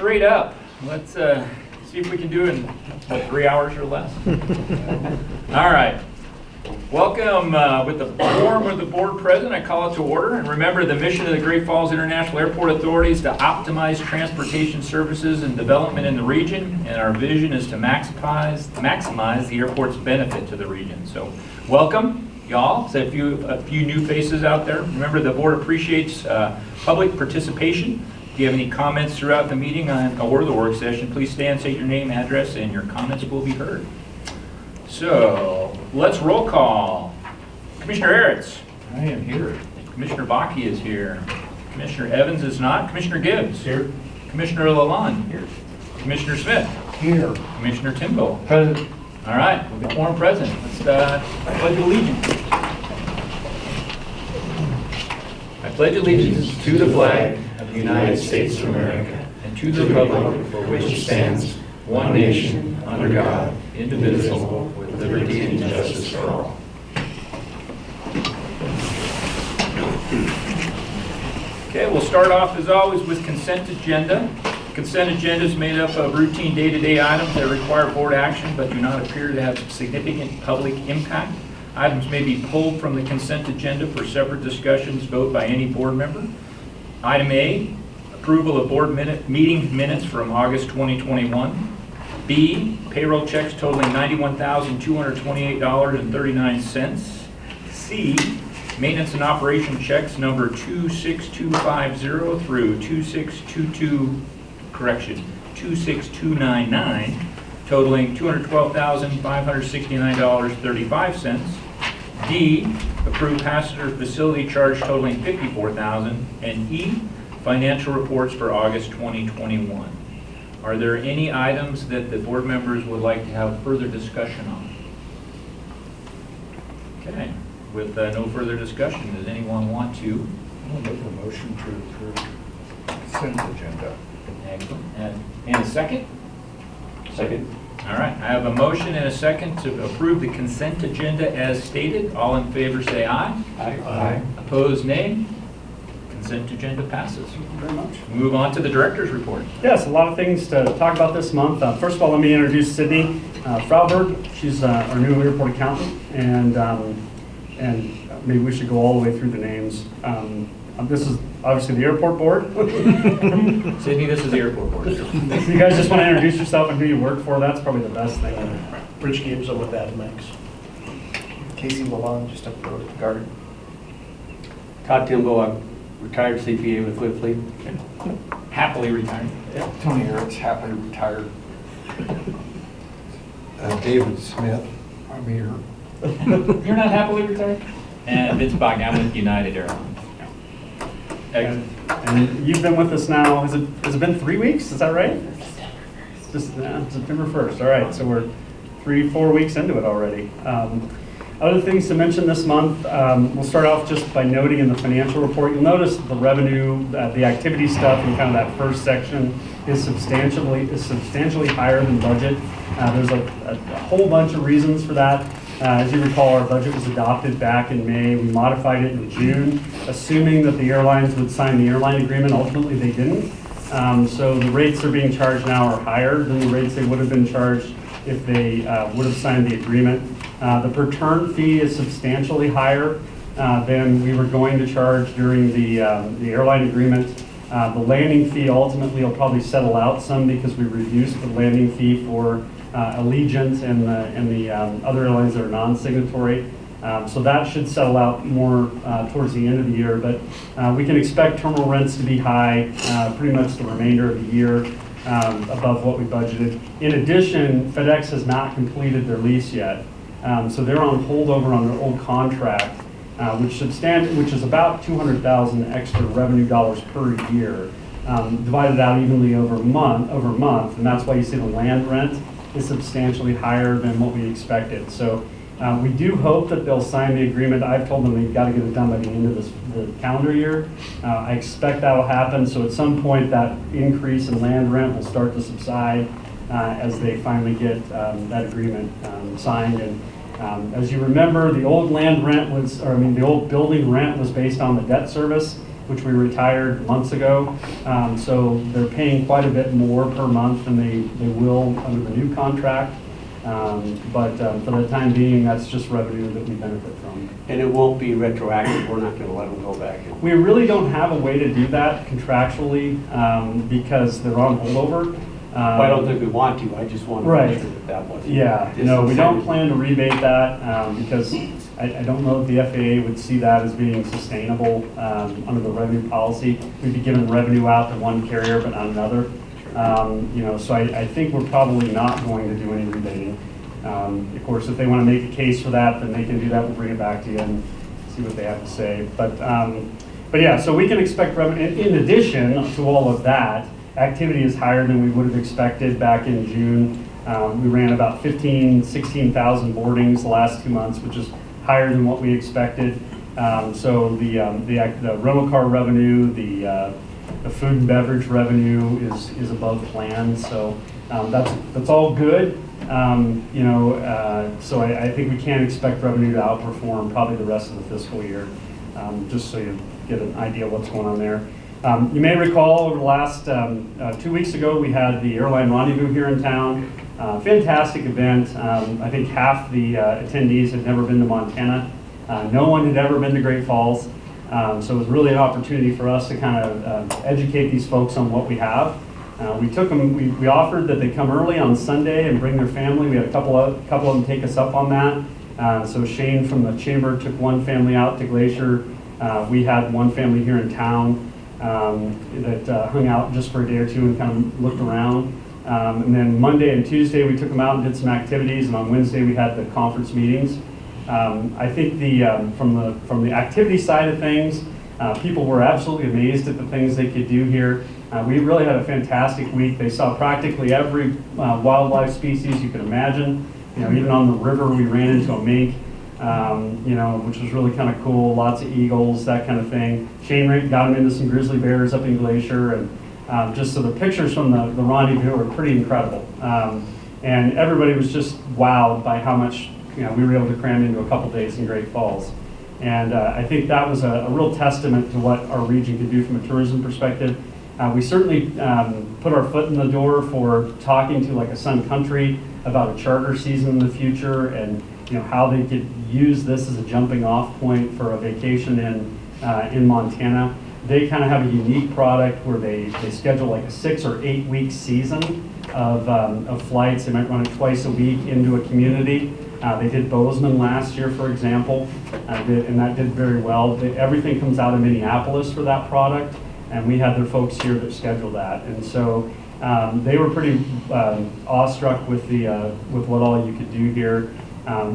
straight up. Let's see if we can do it in, what, 3 hours or less? All right. Welcome with the form of the board president. I call it to order. And remember, the mission of the Great Falls International Airport Authority is to optimize transportation services and development in the region. And our vision is to maximize the airport's benefit to the region. So welcome, y'all. So a few new faces out there. Remember, the board appreciates public participation. If you have any comments throughout the meeting or the work session, please stand, state your name, address, and your comments will be heard. So let's roll call. Commissioner Aritz. I am here. Commissioner Bakke is here. Commissioner Evans is not. Commissioner Gibbs. Here. Commissioner Lalonde. Here. Commissioner Smith. Here. Commissioner Timbo. Present. All right, with the quorum present, let's pledge allegiance. I pledge allegiance to the flag of the United States of America and to the republic for which it stands, one nation, under God, indivisible, with liberty and justice for all. Okay, we'll start off as always with consent agenda. Consent agenda is made up of routine day-to-day items that require board action but do not appear to have significant public impact. Items may be pulled from the consent agenda for separate discussions, vote by any board member. Item A, approval of board meeting minutes from August 2021. B, payroll checks totaling $91,228.39. C, maintenance and operation checks number 26250 through 26299, totaling $212,569.35. D, approved passenger facility charge totaling $54,000. And E, financial reports for August 2021. Are there any items that the board members would like to have further discussion on? Okay, with no further discussion, does anyone want to? I'll make a motion to approve consent agenda. Excellent. And a second? Second. All right, I have a motion and a second to approve the consent agenda as stated. All in favor say aye. Aye. Opposed, nay. Consent agenda passes. Thank you very much. Move on to the director's report. Yes, a lot of things to talk about this month. First of all, let me introduce Sydney Frauberg. She's our new airport accountant, and maybe we should go all the way through the names. This is obviously the airport board. Sydney, this is the airport board. So you guys just want to introduce yourself and who you work for. That's probably the best thing. Rich Gibbs, I'm with Adamax. Casey Lalonde, just up the road at Garden. Todd Timbo, I'm retired CPA with Flip Fleet. Happily retired. Tony Aritz, happily retired. David Smith, I'm here. You're not happily retired? And Vince Bakke, I'm with United Airlines. Excellent. And you've been with us now, has it been 3 weeks? Is that right? Just September 1st. All right, so we're 3-4 weeks into it already. Other things to mention this month, we'll start off just by noting in the financial report, you'll notice the revenue, the activity stuff in kind of that first section is substantially higher than budget. There's a whole bunch of reasons for that. As you recall, our budget was adopted back in May. We modified it in June, assuming that the airlines would sign the airline agreement. Ultimately, they didn't. So the rates they're being charged now are higher than the rates they would have been charged if they would have signed the agreement. The per turn fee is substantially higher than we were going to charge during the airline agreement. The landing fee ultimately will probably settle out some because we reduced the landing fee for Allegiant and the other airlines that are non-signatory. So that should settle out more towards the end of the year. But we can expect terminal rents to be high pretty much the remainder of the year, above what we budgeted. In addition, FedEx has not completed their lease yet. So they're on holdover on their old contract, which is about 200,000 extra revenue dollars per year, divided out evenly over month, and that's why you see the land rent is substantially higher than what we expected. So we do hope that they'll sign the agreement. I've told them they've got to get it done by the end of the calendar year. I expect that'll happen. So at some point that increase in land rent will start to subside as they finally get that agreement signed. And as you remember, the old land rent the old building rent was based on the debt service. which we retired months ago. So they're paying quite a bit more per month than they will under the new contract. But for the time being, that's just revenue that we benefit from. And it won't be retroactive, we're not gonna let them go back. We really don't have a way to do that contractually because they're on holdover. I don't think we want to, I just want to Right. make sure that that wasn't. Yeah, no, we don't plan to rebate that because I don't know if the FAA would see that as being sustainable under the revenue policy. We'd be giving revenue out to one carrier but not another. So I think we're probably not going to do any rebating. Of course, if they want to make a case for that, then they can do that. We'll bring it back to you and see what they have to say. But yeah, so we can expect revenue. In addition to all of that, activity is higher than we would have expected back in June. We ran about 16,000 boardings the last 2 months, which is higher than what we expected. So the rental car revenue, the food and beverage revenue is above plan. So that's all good. So I think we can expect revenue to outperform probably the rest of the fiscal year, just so you get an idea of what's going on there. You may recall over the last 2 weeks ago, we had the airline rendezvous here in town. Fantastic event. I think half the attendees had never been to Montana. No one had ever been to Great Falls. So it was really an opportunity for us to kind of educate these folks on what we have. We offered that they come early on Sunday and bring their family. We had a couple of them take us up on that. So Shane from the chamber took one family out to Glacier. We had one family here in town that hung out just for a day or two and kind of looked around. And then Monday and Tuesday we took them out and did some activities, and on Wednesday we had the conference meetings. I think from the activity side of things, people were absolutely amazed at the things they could do here. We really had a fantastic week. They saw practically every wildlife species you could imagine. Even on the river we ran into a mink, which was really kind of cool. Lots of eagles, that kind of thing. Shane got them into some grizzly bears up in Glacier, and just so the pictures from the rendezvous were pretty incredible. And everybody was just wowed by how much we were able to cram into a couple days in Great Falls. And I think that was a real testament to what our region could do from a tourism perspective. We certainly put our foot in the door for talking to like a Sun Country about a charter season in the future, and how they could use this as a jumping off point for a vacation in Montana. They kind of have a unique product where they schedule like a 6 or 8 week season of flights. They might run it twice a week into a community. They did Bozeman last year, for example, and that did very well. Everything comes out of Minneapolis for that product, and we had their folks here that scheduled that. And so they were pretty awestruck with what all you could do here.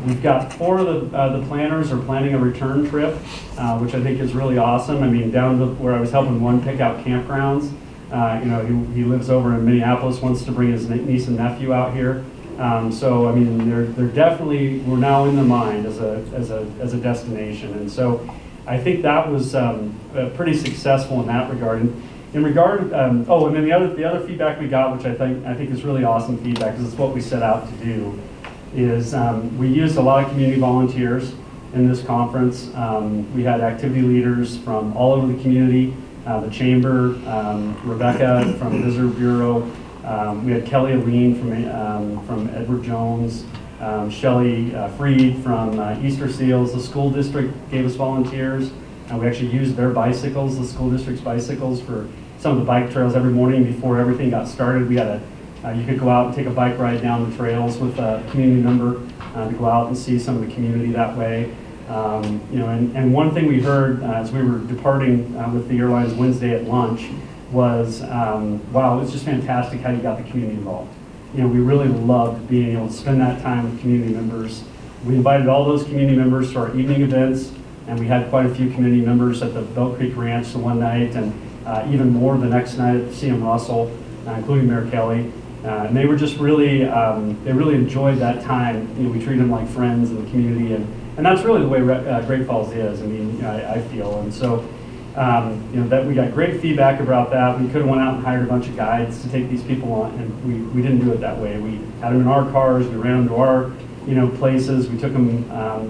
We've got 4 of the planners are planning a return trip, which I think is really awesome. I mean, down to where I was helping one pick out campgrounds. He lives over in Minneapolis, wants to bring his niece and nephew out here. So I mean, they're definitely, we're now in the mind as a destination, and so I think that was pretty successful in that regard. And in regard, and then the other feedback we got, which I think is really awesome feedback, because it's what we set out to do, is we used a lot of community volunteers in this conference. We had activity leaders from all over the community, the chamber, Rebecca from Visitor Bureau. We had Kelly Aline from Edward Jones, Shelley Freed from Easter Seals. The school district gave us volunteers. We actually used their bicycles, the school district's bicycles, for some of the bike trails every morning before everything got started. We had you could go out and take a bike ride down the trails with a community member to go out and see some of the community that way. And one thing we heard as we were departing with the airlines Wednesday at lunch was, wow, it was just fantastic how you got the community involved. We really loved being able to spend that time with community members. We invited all those community members to our evening events, and we had quite a few community members at the Bell Creek Ranch the one night, and even more the next night at CM Russell, including Mayor Kelly. And they were just really, they really enjoyed that time. We treated them like friends in the community, and that's really the way Great Falls is. I mean, I feel, and so. That we got great feedback about that. We could have went out and hired a bunch of guides to take these people on, and we didn't do it that way. We had them in our cars. We ran them to our places. We took them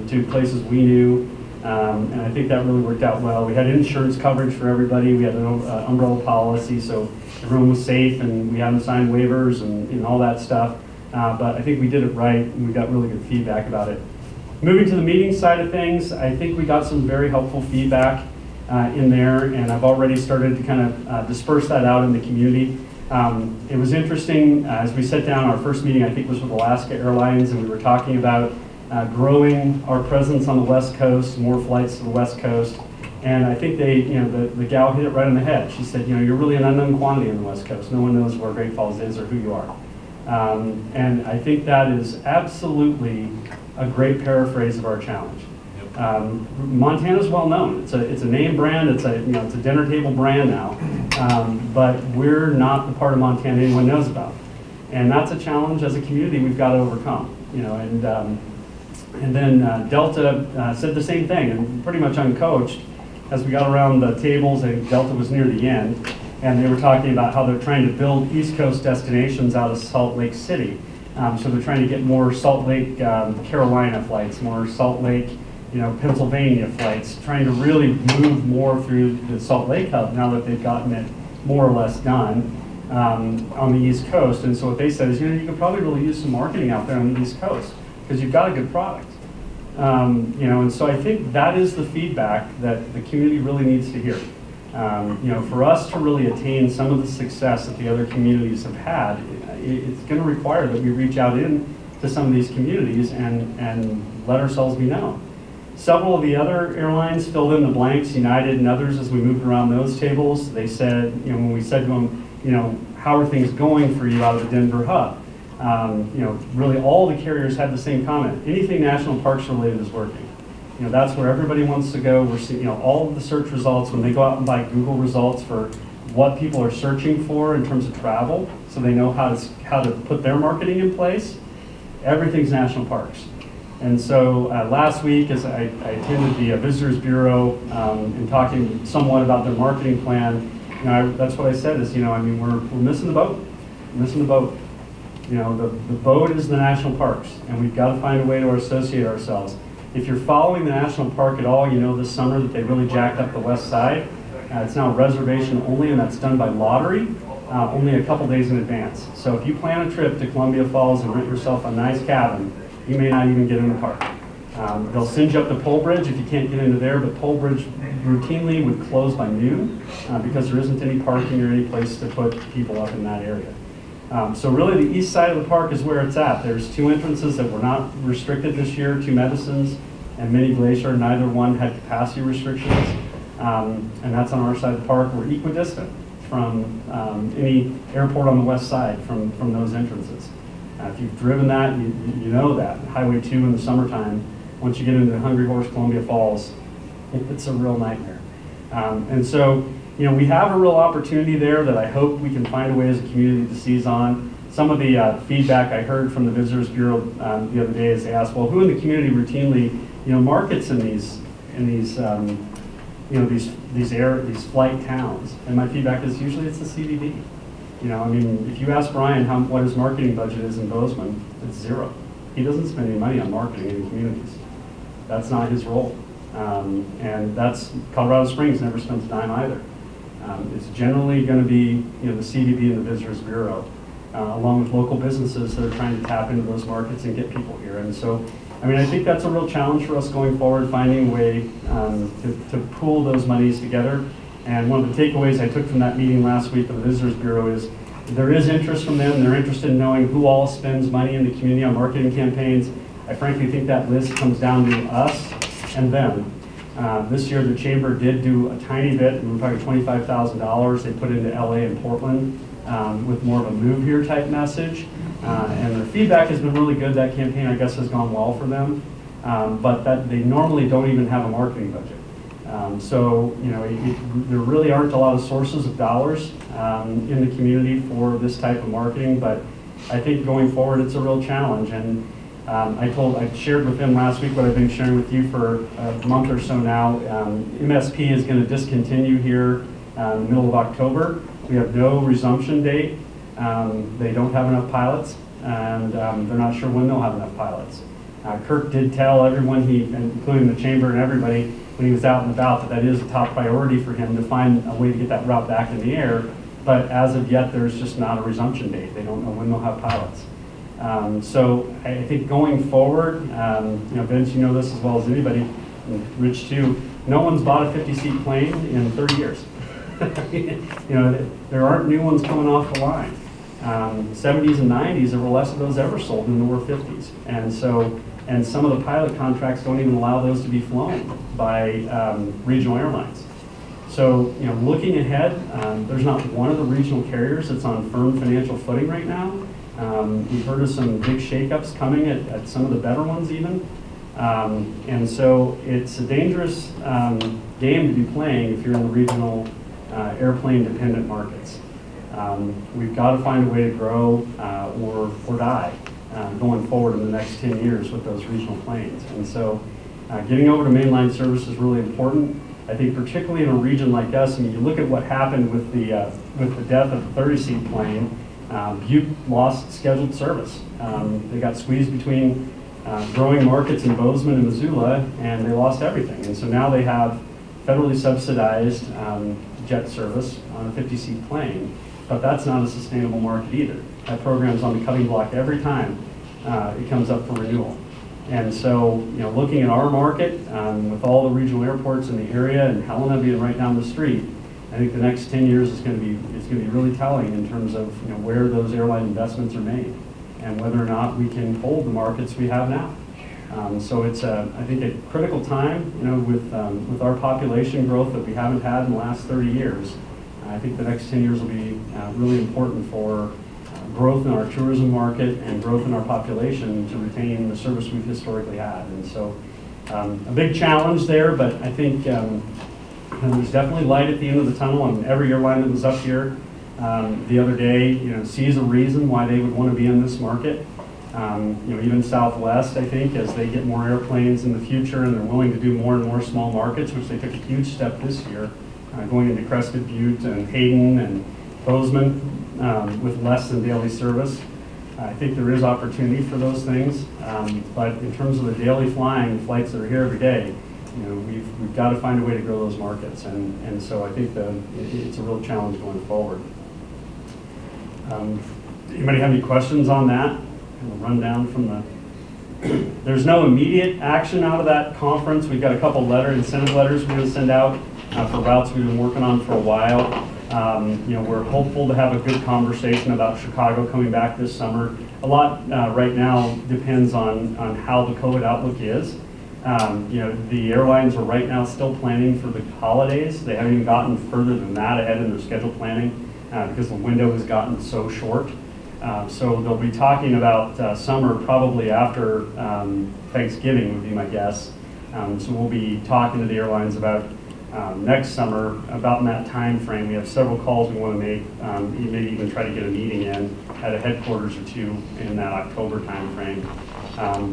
to places we knew. And I think that really worked out well. We had insurance coverage for everybody. We had an umbrella policy, so everyone was safe, and we had them sign waivers and all that stuff. But I think we did it right, and we got really good feedback about it. Moving to the meeting side of things, I think we got some very helpful feedback in there, and I've already started to kind of disperse that out in the community. It was interesting, as we sat down, our first meeting I think was with Alaska Airlines, and we were talking about growing our presence on the West Coast, more flights to the West Coast. And I think the gal hit it right on the head. She said, you're really an unknown quantity on the West Coast. No one knows where Great Falls is or who you are. And I think that is absolutely a great paraphrase of our challenge. Montana's well known. It's a name brand. It's a dinner table brand now. But we're not the part of Montana anyone knows about. And that's a challenge as a community we've got to overcome. And then Delta said the same thing, and pretty much uncoached, as we got around the tables, and Delta was near the end, and they were talking about how they're trying to build East Coast destinations out of Salt Lake City. So they're trying to get more Salt Lake, Carolina flights, more Salt Lake, Pennsylvania flights, trying to really move more through the Salt Lake hub now that they've gotten it more or less done on the East Coast. And so what they said is, you could probably really use some marketing out there on the East Coast, because you've got a good product. And so I think that is the feedback that the community really needs to hear. For us to really attain some of the success that the other communities have had, it's going to require that we reach out to some of these communities and let ourselves be known. Several of the other airlines filled in the blanks, United and others, as we moved around those tables. They said, when we said to them, how are things going for you out of the Denver hub? Really all the carriers had the same comment. Anything national parks related is working. That's where everybody wants to go. We're seeing, all of the search results, when they go out and buy Google results for what people are searching for in terms of travel, so they know how to put their marketing in place, everything's national parks. And so last week, as I attended the Visitors Bureau and talking somewhat about their marketing plan, that's what I said is, we're missing the boat. We're missing the boat. The boat is the national parks, and we've got to find a way to associate ourselves. If you're following the national park at all, this summer that they really jacked up the west side. It's now reservation only, and that's done by lottery, only a couple days in advance. So if you plan a trip to Columbia Falls and rent yourself a nice cabin, you may not even get in the park. They'll send you up to Pole Bridge if you can't get into there, but Pole Bridge routinely would close by noon because there isn't any parking or any place to put people up in that area. So really the east side of the park is where it's at. There's 2 entrances that were not restricted this year, 2 Medicines and Mini Glacier. Neither one had capacity restrictions. And that's on our side of the park. We're equidistant from any airport on the west side from those entrances. If you've driven that, you know that. Highway 2 in the summertime, once you get into Hungry Horse, Columbia Falls, it's a real nightmare. And so, we have a real opportunity there that I hope we can find a way as a community to seize on. Some of the feedback I heard from the Visitors Bureau the other day is they asked, well, who in the community routinely, markets in these flight towns? And my feedback is usually it's the CVB. If you ask Brian what his marketing budget is in Bozeman, it's 0. He doesn't spend any money on marketing in communities. That's not his role. And that's Colorado Springs never spends a dime either. It's generally going to be the CVB and the Visitors Bureau, along with local businesses that are trying to tap into those markets and get people here. And so, I think that's a real challenge for us going forward, finding a way to pool those monies together. And one of the takeaways I took from that meeting last week with the Visitors Bureau is there is interest from them. They're interested in knowing who all spends money in the community on marketing campaigns. I frankly think that list comes down to us and them. This year the chamber did do a tiny bit, we were talking $25,000 they put into LA and Portland with more of a move here type message. And their feedback has been really good. That campaign, I guess, has gone well for them. But that they normally don't even have a marketing budget. There really aren't a lot of sources of dollars in the community for this type of marketing, but I think going forward it's a real challenge. And I shared with him last week what I've been sharing with you for a month or so now. MSP is going to discontinue here in the middle of October. We have no resumption date. They don't have enough pilots, and they're not sure when they'll have enough pilots. Kirk did tell everyone, including the chamber and everybody, when he was out and about, that is a top priority for him to find a way to get that route back in the air. But as of yet, there's just not a resumption date. They don't know when they'll have pilots. So I think going forward, Vince, you know this as well as anybody, and Rich too, no one's bought a 50-seat plane in 30 years. There aren't new ones coming off the line. 70s and 90s, there were less of those ever sold than there were 50s. And some of the pilot contracts don't even allow those to be flown by regional airlines. So, looking ahead, there's not one of the regional carriers that's on firm financial footing right now. We've heard of some big shakeups coming at some of the better ones even. And so it's a dangerous game to be playing if you're in the regional airplane-dependent markets. We've got to find a way to grow or die going forward in the next 10 years with those regional planes. And so getting over to mainline service is really important. I think particularly in a region like us, you look at what happened with the death of the 30-seat plane. Butte lost scheduled service. They got squeezed between growing markets in Bozeman and Missoula, and they lost everything. And so now they have federally subsidized jet service on a 50-seat plane, but that's not a sustainable market either. That program's on the cutting block every time it comes up for renewal. And so, looking at our market with all the regional airports in the area and Helena being right down the street, I think the next 10 years is going to be really telling in terms of where those airline investments are made and whether or not we can hold the markets we have now. So it's I think a critical time, with our population growth that we haven't had in the last 30 years. I think the next 10 years will be really important for growth in our tourism market and growth in our population to retain the service we've historically had. And so a big challenge there, but I think there's definitely light at the end of the tunnel, and every airline that was up here the other day, sees a reason why they would want to be in this market. Even Southwest, I think, as they get more airplanes in the future and they're willing to do more and more small markets, which they took a huge step this year, going into Crested Butte and Hayden and Bozeman with less than daily service. I think there is opportunity for those things, but in terms of the daily flying flights that are here every day, we've got to find a way to grow those markets, and so I think it's a real challenge going forward. Anybody have any questions on that? We'll run down from the. There's no immediate action out of that conference. We've got a couple incentive letters we're going to send out for routes we've been working on for a while. We're hopeful to have a good conversation about Chicago coming back this summer. A lot right now depends on how the COVID outlook is. The airlines are right now still planning for the holidays. They haven't even gotten further than that ahead in their schedule planning because the window has gotten so short. So they'll be talking about summer probably after Thanksgiving would be my guess. So we'll be talking to the airlines about next summer, about in that time frame. We have several calls we want to make, maybe even try to get a meeting in at a headquarters or two in that October time frame.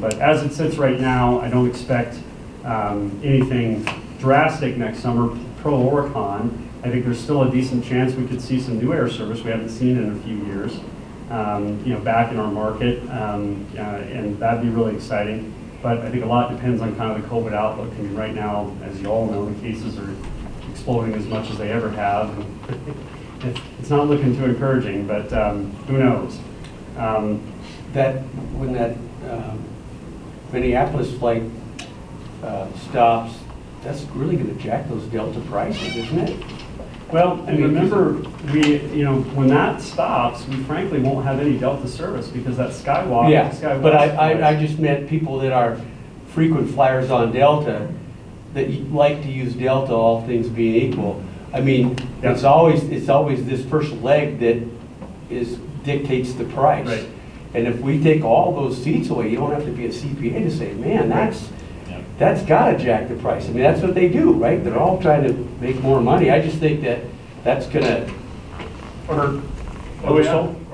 But as it sits right now, I don't expect anything drastic next summer, pro or con. I think there's still a decent chance we could see some new air service we haven't seen in a few years, back in our market, and that'd be really exciting. But I think a lot depends on kind of the COVID outlook. I mean, right now, as you all know, the cases are exploding as much as they ever have. It's not looking too encouraging, but who knows? When that Minneapolis flight stops, that's really going to jack those Delta prices, isn't it? Well, and remember, when that stops, we frankly won't have any Delta service because that Skywalk. Yeah, Skywest but I just meant people that are frequent flyers on Delta that like to use Delta, all things being equal. I mean, Yeah. it's always this first leg that dictates the price. Right. And if we take all those seats away, you don't have to be a CPA to say, man, that's got to jack the price. I mean, that's what they do, right? They're all trying to make more money. I just think that's going to. Are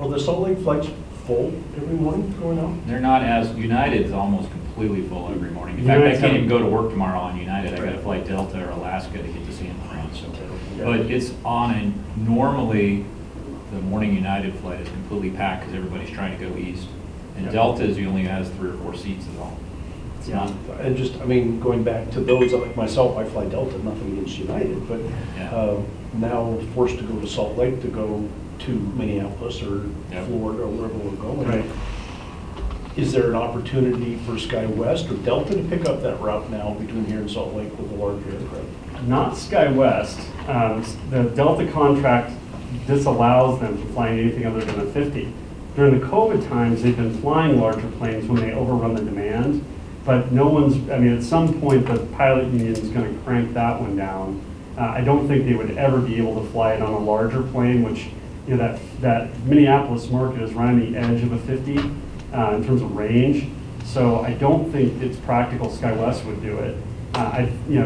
the Salt Lake flights full every morning going out? They're not as, United's almost completely full every morning. In fact, I can't even go to work tomorrow on United. I got to fly Delta or Alaska to get to San Fran. So, but it's on, and normally the morning United flight is completely packed because everybody's trying to go east. And Delta is only has 3 or 4 seats at all. Yeah. And just, I mean, going back to those, like myself, I fly Delta, nothing against United, but Yeah. now forced to go to Salt Lake to go to Minneapolis or Yep. Florida or wherever we're going. Right. Is there an opportunity for SkyWest or Delta to pick up that route now between here and Salt Lake with the larger aircraft? Not SkyWest. The Delta contract disallows them from flying anything other than a 50. During the COVID times, they've been flying larger planes when they overrun the demand, but no one's, I mean, at some point, the pilot union is going to crank that one down. I don't think they would ever be able to fly it on a larger plane, which, you know, that Minneapolis market is right on the edge of a 50 in terms of range. So I don't think it's practical SkyWest would do it.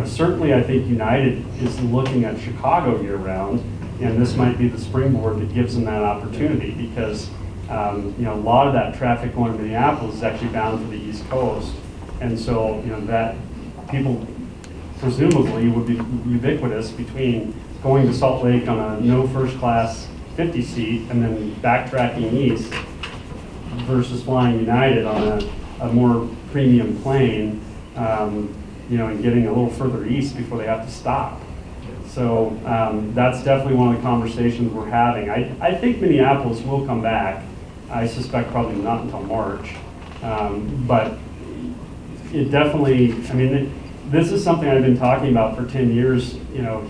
Certainly I think United is looking at Chicago year round, and this might be the springboard that gives them that opportunity because, a lot of that traffic going to Minneapolis is actually bound for the East Coast. And so, that people presumably would be ubiquitous between going to Salt Lake on a no first class 50 seat and then backtracking east versus flying United on a more premium plane, and getting a little further east before they have to stop. So that's definitely one of the conversations we're having. I think Minneapolis will come back. I suspect probably not until March. But it definitely, this is something I've been talking about for 10 years,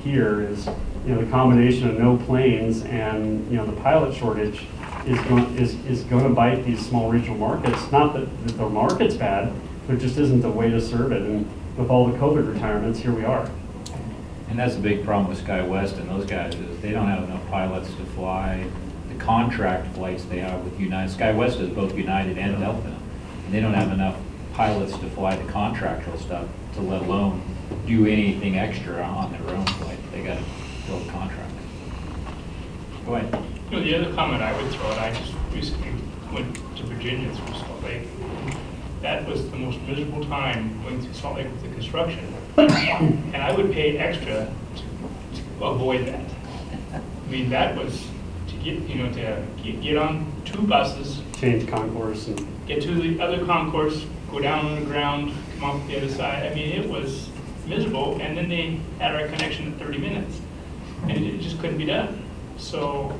here is, the combination of no planes and, the pilot shortage is going to bite these small regional markets. Not that the market's bad, there just isn't a way to serve it. And with all the COVID retirements, here we are. And that's a big problem with SkyWest and those guys is they don't have enough pilots to fly the contract flights they have with United. SkyWest is both United and Delta. And they don't have enough pilots to fly the contractual stuff to let alone do anything extra on their own flight. They got to build a contract. Go ahead. The other comment I would throw, and I just recently went to Virginia through Salt Lake. That was the most miserable time going through Salt Lake with the construction. And I would pay extra to avoid that. That was to get on two buses, Change concourse and get to the other concourse, go down on the ground, come off the other side. It was miserable. And then they had our connection in 30 minutes. And it just couldn't be done. So,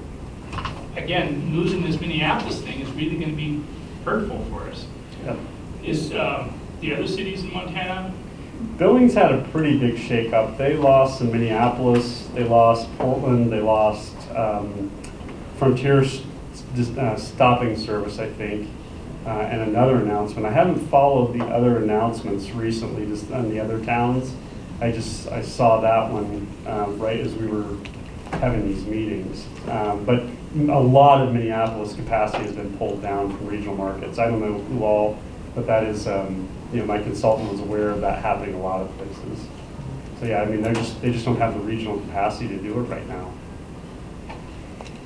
again, losing this Minneapolis thing is really going to be hurtful for us. Yep. Is the other cities in Montana? Billings had a pretty big shakeup. They lost in Minneapolis, they lost Portland, they lost Frontier stopping service, I think, and another announcement. I haven't followed the other announcements recently, just on the other towns. I saw that one right as we were having these meetings. But a lot of Minneapolis capacity has been pulled down from regional markets. I don't know who all, but that is, my consultant was aware of that happening a lot of places. So yeah, they just don't have the regional capacity to do it right now.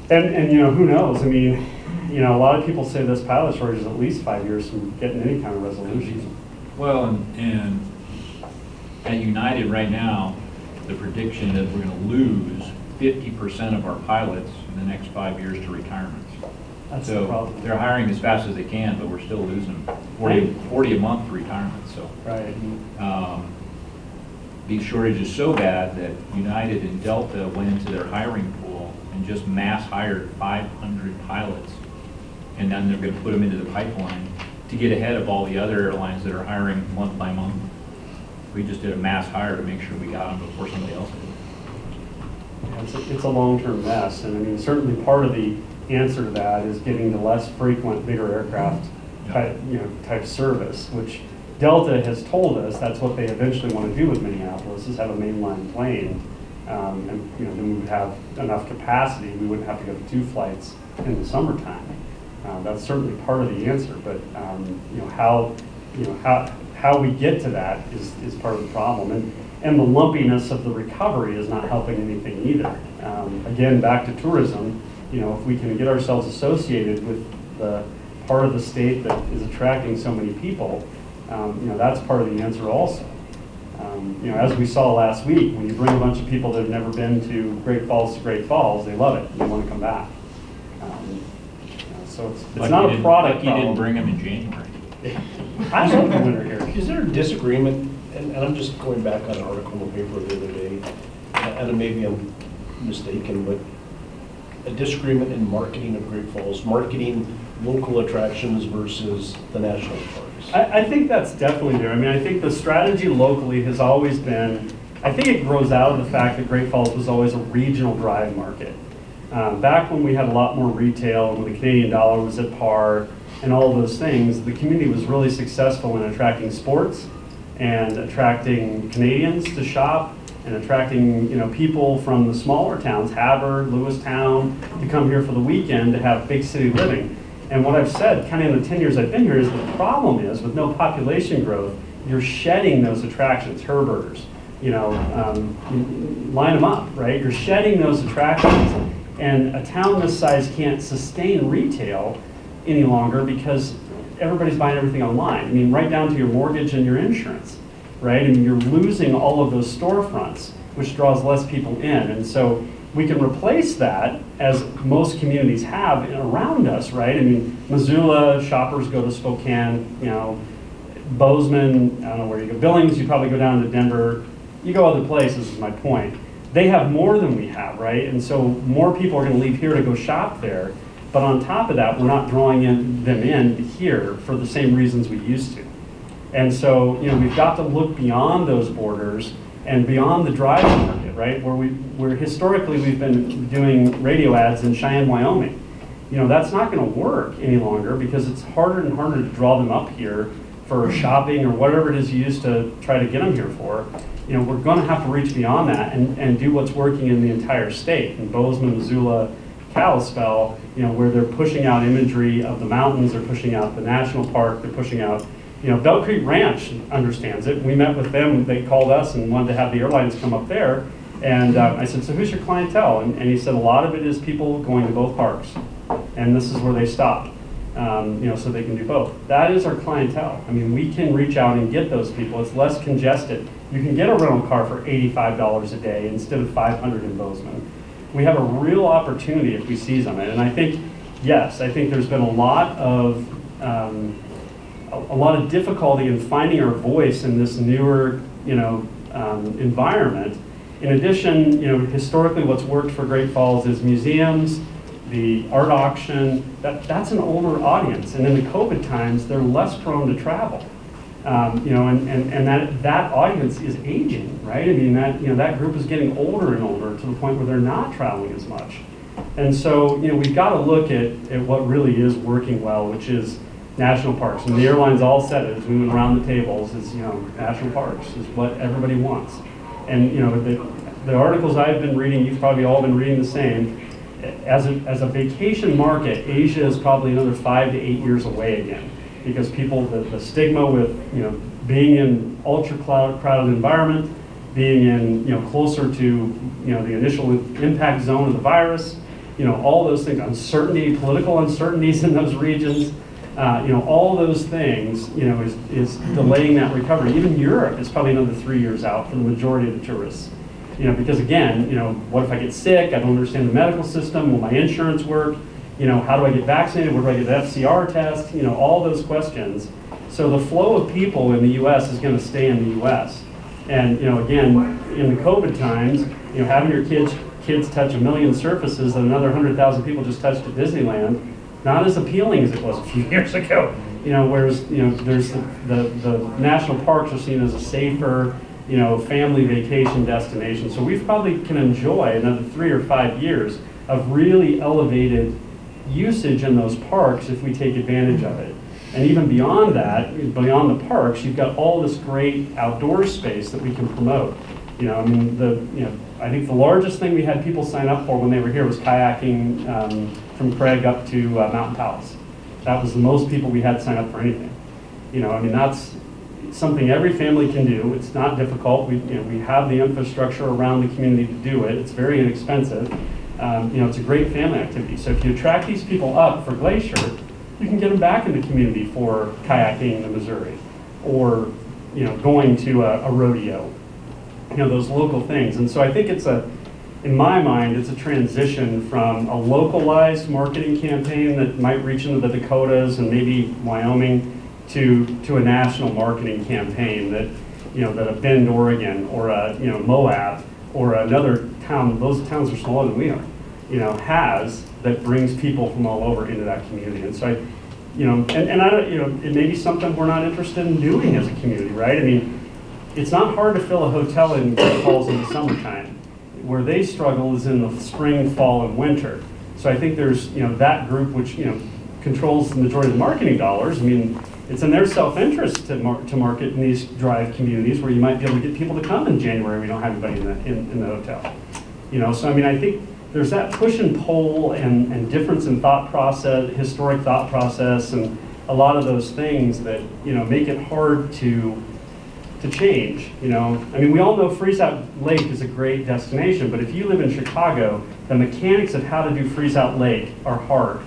And who knows? A lot of people say this pilot shortage is at least 5 years from getting any kind of resolution. Well, and at United right now, the prediction is we're going to lose 50% of our pilots in the next 5 years to retirements. That's So the problem. they're hiring as fast as they can, but we're still losing 40 a month to retirement. So Right. the shortage is so bad that United and Delta went into their hiring pool and just mass hired 500 pilots. And then they're going to put them into the pipeline to get ahead of all the other airlines that are hiring month by month. We just did a mass hire to make sure we got them before somebody else did. Yeah, it's a long-term mess, and certainly part of the answer to that is getting the less frequent, bigger aircraft type service, which Delta has told us that's what they eventually want to do with Minneapolis, is have a mainline plane, and then we would have enough capacity. We wouldn't have to go to 2 flights in the summertime. That's certainly part of the answer, but how we get to that is part of the problem. And the lumpiness of the recovery is not helping anything either. Again, back to tourism, if we can get ourselves associated with the part of the state that is attracting so many people, that's part of the answer also. As we saw last week, when you bring a bunch of people that have never been to Great Falls, they love it, and they want to come back. So it's not a product You didn't problem. bring them in January. I love the winter here. Is there a disagreement, and I'm just going back on an article in the paper the other day, and maybe I'm mistaken, but a disagreement in marketing of Great Falls, marketing local attractions versus the national parks? I think that's definitely there. I mean, I think the strategy locally has always been, I think it grows out of the fact that Great Falls was always a regional drive market. Back when we had a lot more retail, when the Canadian dollar was at par, and all of those things, the community was really successful in attracting sports and attracting Canadians to shop and attracting, people from the smaller towns, Havre, Lewistown, to come here for the weekend to have big city living. And what I've said, kind of in the 10 years I've been here, is the problem is with no population growth, you're shedding those attractions, Herberters, line them up, right? You're shedding those attractions, and a town this size can't sustain retail any longer because everybody's buying everything online. I mean, right down to your mortgage and your insurance, right? I mean, you're losing all of those storefronts, which draws less people in. And so we can replace that, as most communities have around us, right? I mean, Missoula, shoppers go to Spokane, Bozeman, I don't know where you go, Billings, you probably go down to Denver, you go other places is my point. They have more than we have, right? And so more people are gonna leave here to go shop there. But on top of that, we're not drawing them in here for the same reasons we used to. And so, we've got to look beyond those borders and beyond the drive market, right? Where historically we've been doing radio ads in Cheyenne, Wyoming. That's not gonna work any longer because it's harder and harder to draw them up here for shopping or whatever it is you used to try to get them here for. We're gonna have to reach beyond that and do what's working in the entire state, in Bozeman, Missoula, Kalispell, where they're pushing out imagery of the mountains, they're pushing out the national park, they're pushing out, Bell Creek Ranch understands it. We met with them, they called us and wanted to have the airlines come up there. And I said, so who's your clientele? And he said, a lot of it is people going to both parks. And this is where they stop, so they can do both. That is our clientele. I mean, we can reach out and get those people. It's less congested. You can get a rental car for $85 a day instead of $500 in Bozeman. We have a real opportunity if we seize on it. And I think, yes, I think there's been a lot of difficulty in finding our voice in this newer, environment. In addition, historically what's worked for Great Falls is museums, the art auction. That's an older audience. And in the COVID times, they're less prone to travel. And that audience is aging, right? I mean, that group is getting older and older to the point where they're not traveling as much. And so, we've got to look at what really is working well, which is national parks. And the airlines all said it as we went around the tables is, national parks is what everybody wants. And, the articles I've been reading, you've probably all been reading the same. As a vacation market, Asia is probably another 5 to 8 years away again. Because people, the stigma with, being in ultra crowded environment, being in, closer to, the initial impact zone of the virus, all those things, uncertainty, political uncertainties in those regions, all those things, is delaying that recovery. Even Europe is probably another 3 years out for the majority of the tourists. Because again, what if I get sick? I don't understand the medical system. Will my insurance work? How do I get vaccinated? Where do I get the FCR test? All those questions. So the flow of people in the U.S. is going to stay in the U.S. And again, in the COVID times, having your kids touch 1 million surfaces that another 100,000 people just touched at Disneyland, not as appealing as it was a few years ago. Whereas there's the national parks are seen as a safer, family vacation destination. So we probably can enjoy another 3 or 5 years of really elevated usage in those parks if we take advantage of it. And even beyond that, beyond the parks, you've got all this great outdoor space that we can promote. I think the largest thing we had people sign up for when they were here was kayaking from Craig up to Mountain Palace. That was the most people we had sign up for anything. That's something every family can do. It's not difficult. We have the infrastructure around the community to do it. It's very inexpensive. It's a great family activity. So if you attract these people up for Glacier, you can get them back in the community for kayaking in the Missouri, or going to a rodeo. Those local things. And so I think in my mind, it's a transition from a localized marketing campaign that might reach into the Dakotas and maybe Wyoming to a national marketing campaign that, that a Bend, Oregon, or a, Moab, or another town, those towns are smaller than we are, has, that brings people from all over into that community. And so I, and I don't, it may be something we're not interested in doing as a community, right? I mean, it's not hard to fill a hotel in Great Falls in the summertime. Where they struggle is in the spring, fall, and winter. So I think there's, that group which, controls the majority of the marketing dollars. I mean, it's in their self-interest to market in these drive communities where you might be able to get people to come in January. We don't have anybody in the hotel. So I mean, I think there's that push and pull and difference in thought process, historic thought process, and a lot of those things that, make it hard to change. I mean, we all know Freeze-Out Lake is a great destination, but if you live in Chicago, the mechanics of how to do Freeze-Out Lake are hard,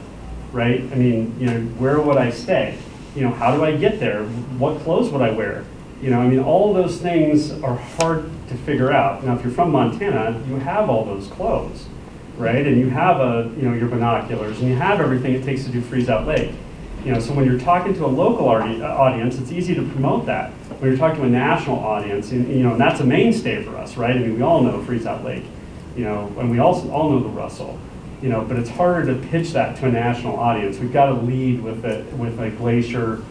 right? I mean, where would I stay? How do I get there? What clothes would I wear? I mean, all those things are hard to figure out. Now, if you're from Montana, you have all those clothes, right? And you have your binoculars, and you have everything it takes to do Freeze-Out Lake. So when you're talking to a local audience, it's easy to promote that. When you're talking to a national audience, and that's a mainstay for us, right? I mean, we all know Freeze-Out Lake, and we also all know the Russell, but it's harder to pitch that to a national audience. We've got to lead with a glacier,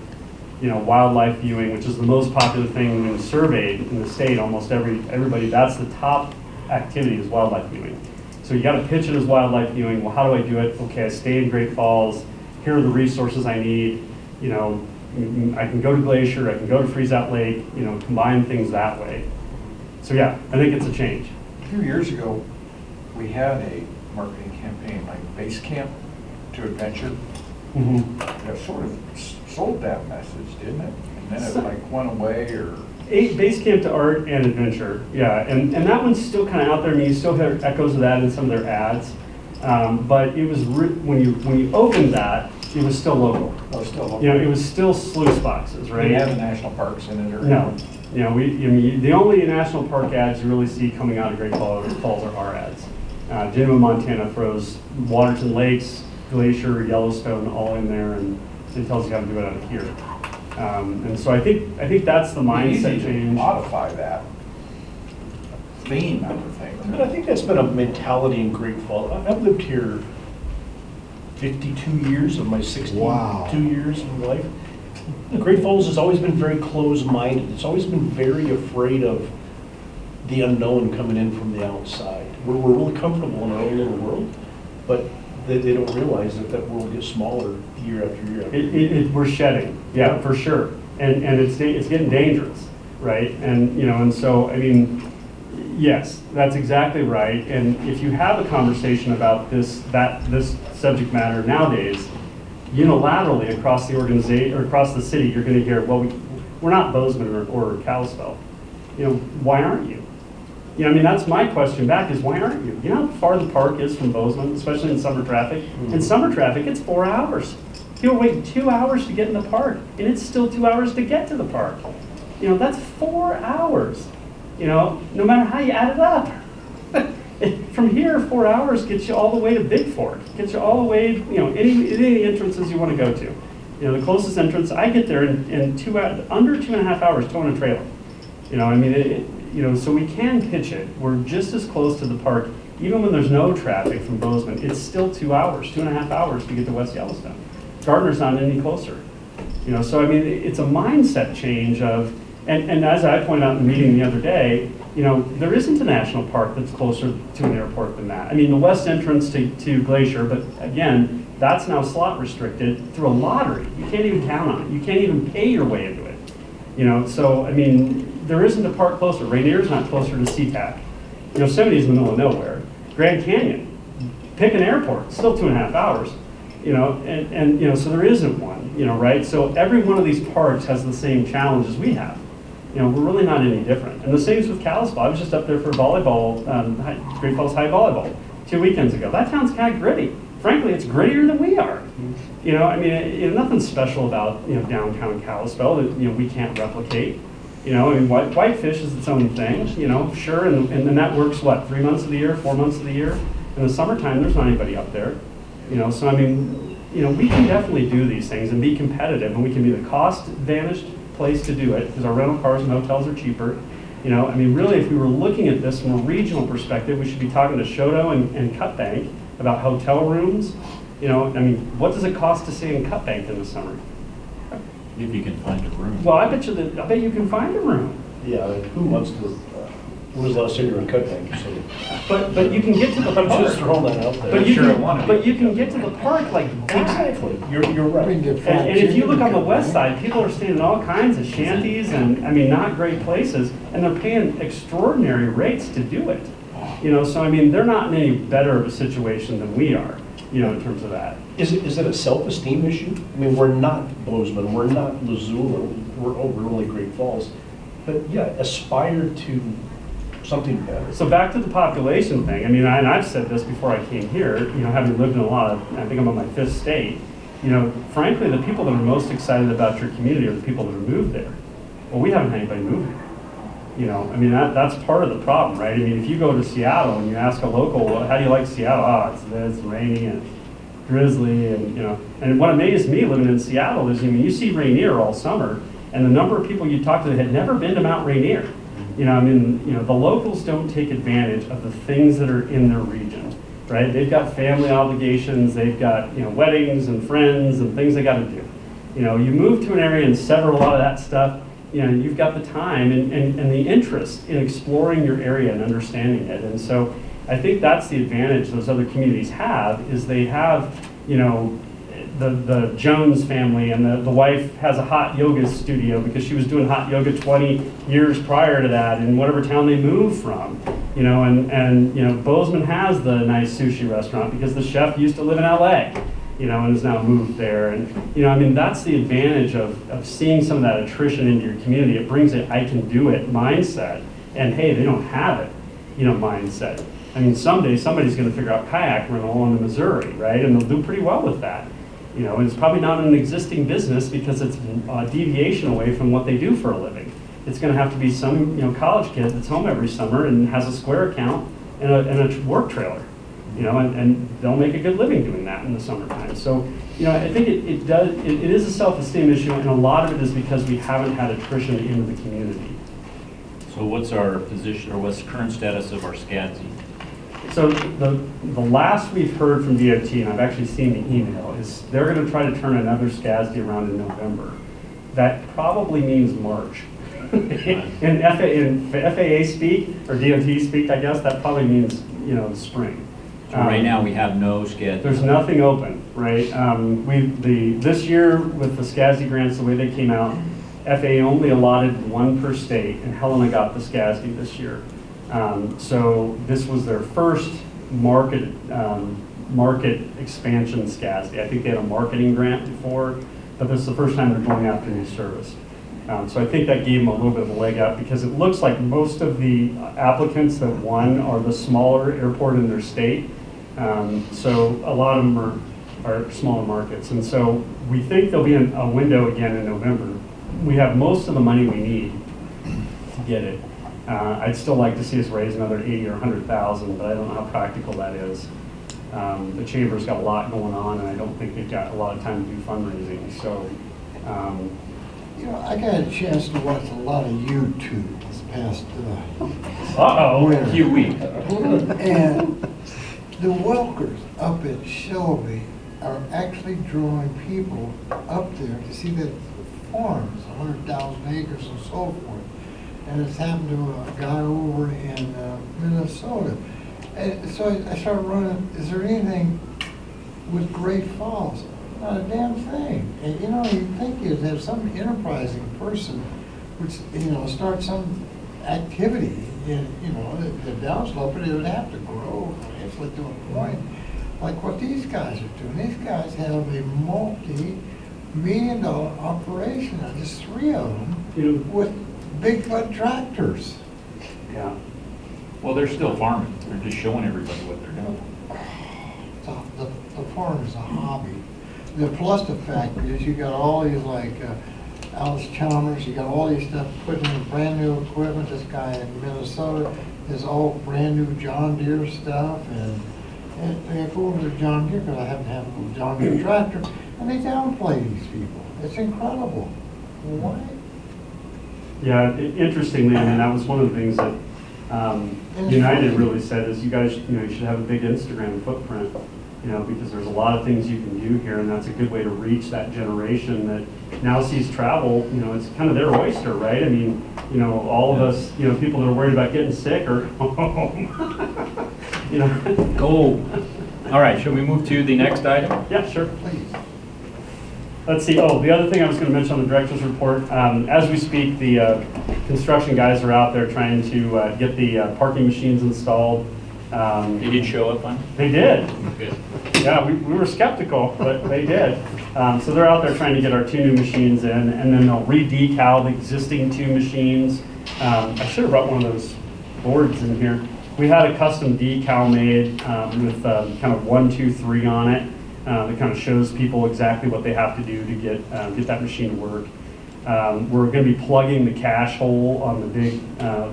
wildlife viewing, which is the most popular thing when surveyed in the state. Almost everybody, that's the top activity is wildlife viewing. So you got to pitch it as wildlife viewing. Well, how do I do it? Okay, I stay in Great Falls. Here are the resources I need. I can go to Glacier, I can go to Freeze-Out Lake, combine things that way. So yeah, I think it's a change. A few years ago, we had a marketing campaign like Base Camp to Adventure. That sort of sold that message, didn't it? And then it like went away, or? Base Camp to Art and Adventure, yeah. And that one's still kind of out there. I mean, you still hear echoes of that in some of their ads. But it was, when you opened that, it was still local. Oh, still local. It was still sluice boxes, right? They have the national parks in it, or? No. The only national park ads you really see coming out of Great Falls are our ads. Genuine Montana throws Waterton Lakes, Glacier, Yellowstone all in there, and it tells you how to do it out of here. And so I think that's the mindset Easy to change. modify that theme, I would think. But I think that's been a mentality in Great Falls. I've lived here 52 years of my 62 years of life. Great Falls has always been very closed-minded. It's always been very afraid of the unknown coming in from the outside. We're really comfortable in our own little world, but they don't realize that world gets smaller year after year after year. We're shedding, yeah, for sure. And it's getting dangerous, right? And so, I mean, yes, that's exactly right. And if you have a conversation about this subject matter nowadays, unilaterally across the organization or across the city, you're going to hear, well, we're not Bozeman or Kalispell. Why aren't you? I mean, that's my question back is, why aren't you? You know how far the park is from Bozeman, especially in summer traffic? In summer traffic, it's 4 hours. People wait 2 hours to get in the park, and it's still 2 hours to get to the park. That's 4 hours. No matter how you add it up. From here, 4 hours gets you all the way to Big Fork. Gets you all the way, any entrances you want to go to. The closest entrance, I get there in under 2.5 hours towing a trailer. So we can pitch it. We're just as close to the park, even when there's no traffic from Bozeman. It's still 2 hours, 2.5 hours to get to West Yellowstone. Gardner's not any closer. So I mean, it's a mindset change of, and as I pointed out in the meeting the other day, there isn't a national park that's closer to an airport than that. I mean, the west entrance to Glacier, but again, that's now slot restricted through a lottery. You can't even count on it. You can't even pay your way into it. So I mean, there isn't a park closer. Rainier's not closer to SeaTac. Yosemite's in the middle of nowhere. Grand Canyon, pick an airport, it's still 2.5 hours. So there isn't one, right? So every one of these parks has the same challenges we have. We're really not any different. And the same is with Kalispell. I was just up there for volleyball, Great Falls High Volleyball 2 weekends ago. That town's kind of gritty. Frankly, it's grittier than we are. I mean, nothing special about, downtown Kalispell that, we can't replicate. Whitefish is its own thing, sure. And then that works, 3 months of the year, 4 months of the year. In the summertime, there's not anybody up there. So I mean, you know, we can definitely do these things and be competitive, and we can be the cost-advantaged place to do it, because our rental cars and hotels are cheaper. You know, I mean, really, if we were looking at this from a regional perspective, we should be talking to Shoto and Cut Bank about hotel rooms. You know, I mean, what does it cost to stay in Cut Bank in the summer? If you can find a room. Well, I bet you can find a room. Yeah, who wants to, when was the last time you were in Cut Bank? So, But you can get to the I'm just park. throwing that out there. But you Sure, I can, wanna be. but you can get to the park like that. Exactly, you're right. And if you look on the west side, people are staying in all kinds of shanties and, I mean, not great places, and they're paying extraordinary rates to do it. You know, so I mean, they're not in any better of a situation than we are, you know, in terms of that. Is it a self-esteem issue? I mean, we're not Bozeman, we're not Missoula, we're only Great Falls. But yeah, aspire to something better. So back to the population thing, I mean, and I've said this before I came here, you know, having lived in a lot of, I think I'm on my 5th state, you know, frankly, the people that are most excited about your community are the people that have moved there. Well, we haven't had anybody move here. You know, I mean, that's part of the problem, right? I mean, if you go to Seattle and you ask a local, well, how do you like Seattle? Oh, it's rainy and drizzly, and, you know. And what amazed me living in Seattle is, I mean, you see Rainier all summer, and the number of people you talk to that had never been to Mount Rainier. You know, I mean, you know, the locals don't take advantage of the things that are in their region, right? They've got family obligations, they've got, you know, weddings and friends and things they got to do. You know, you move to an area and sever a lot of that stuff, you know, you've got the time and the interest in exploring your area and understanding it. And so I think that's the advantage those other communities have, is they have, you know, the Jones family, and the wife has a hot yoga studio because she was doing hot yoga 20 years prior to that in whatever town they moved from. You know, and you know, Bozeman has the nice sushi restaurant because the chef used to live in LA, you know, and has now moved there. And, you know, I mean, that's the advantage of seeing some of that attrition into your community. It brings a I can do it mindset, and hey, they don't have it, you know, mindset. I mean, someday somebody's going to figure out kayak rental in the Missouri, right? And they'll do pretty well with that. You know, and it's probably not an existing business because it's a deviation away from what they do for a living. It's going to have to be some, you know, college kid that's home every summer and has a Square account and a work trailer, you know, and they'll make a good living doing that in the summertime. So, you know, I think it is a self-esteem issue, and a lot of it is because we haven't had attrition into the community. So what's our position, or what's the current status of our SCADZ? So the last we've heard from DOT, and I've actually seen the email, is they're going to try to turn another SCASD around in November. That probably means March. in FAA speak, or DOT speak, I guess, that probably means, you know, spring. So right now, we have no SCAD. There's nothing open, right? This year, with the SCASD grants, the way they came out, FAA only allotted one per state, and Helena got the SCASD this year. So this was their first market expansion SCASD. I think they had a marketing grant before, but this is the first time they're going after new service. So I think that gave them a little bit of a leg up, because it looks like most of the applicants that won are the smaller airport in their state. So a lot of them are smaller markets. And so we think there'll be a window again in November. We have most of the money we need to get it. I'd still like to see us raise another 80 or 100,000, but I don't know how practical that is. The chamber's got a lot going on, and I don't think they've got a lot of time to do fundraising. So, you know, I got a chance to watch a lot of YouTube this past uh-oh. Q week. and the Welkers up at Shelby are actually drawing people up there to see the farms, 100,000 acres and so forth. And it's happened to a guy over in Minnesota. And so I started running, is there anything with Great Falls? Not a damn thing. And you know, you'd think you'd have some enterprising person which, you know, start some activity in, you know, the downslope, but it would have to grow eventually to a point like what these guys are doing. These guys have a multi-million-dollar operation, and just 3 of them with Bigfoot tractors. Yeah. Well, they're still farming. They're just showing everybody what they're doing. The farm is a hobby. The plus the fact is you got all these like Alice Chalmers, you got all these stuff putting in brand new equipment. This guy in Minnesota is all brand new John Deere stuff, And I go over to John Deere, because I happen to have a John Deere tractor, and they downplay these people. It's incredible. Why? Yeah, interestingly, I mean, that was one of the things that United really said is you guys, you should have a big Instagram footprint, because there's a lot of things you can do here, and that's a good way to reach that generation that now sees travel, it's kind of their oyster, right? I mean, all of us, people that are worried about getting sick or Go. All right, shall we move to the next item? Yeah, sure. Please. Let's see, the other thing I was going to mention on the director's report, as we speak, the construction guys are out there trying to get the parking machines installed. They did show up on? They did. Good. Yeah, we were skeptical, but they did. So they're out there trying to get our 2 new machines in, and then they'll re-decal the existing 2 machines. I should have brought one of those boards in here. We had a custom decal made with kind of 1, 2, 3 on it. That kind of shows people exactly what they have to do to get that machine to work. We're going to be plugging the cash hole on the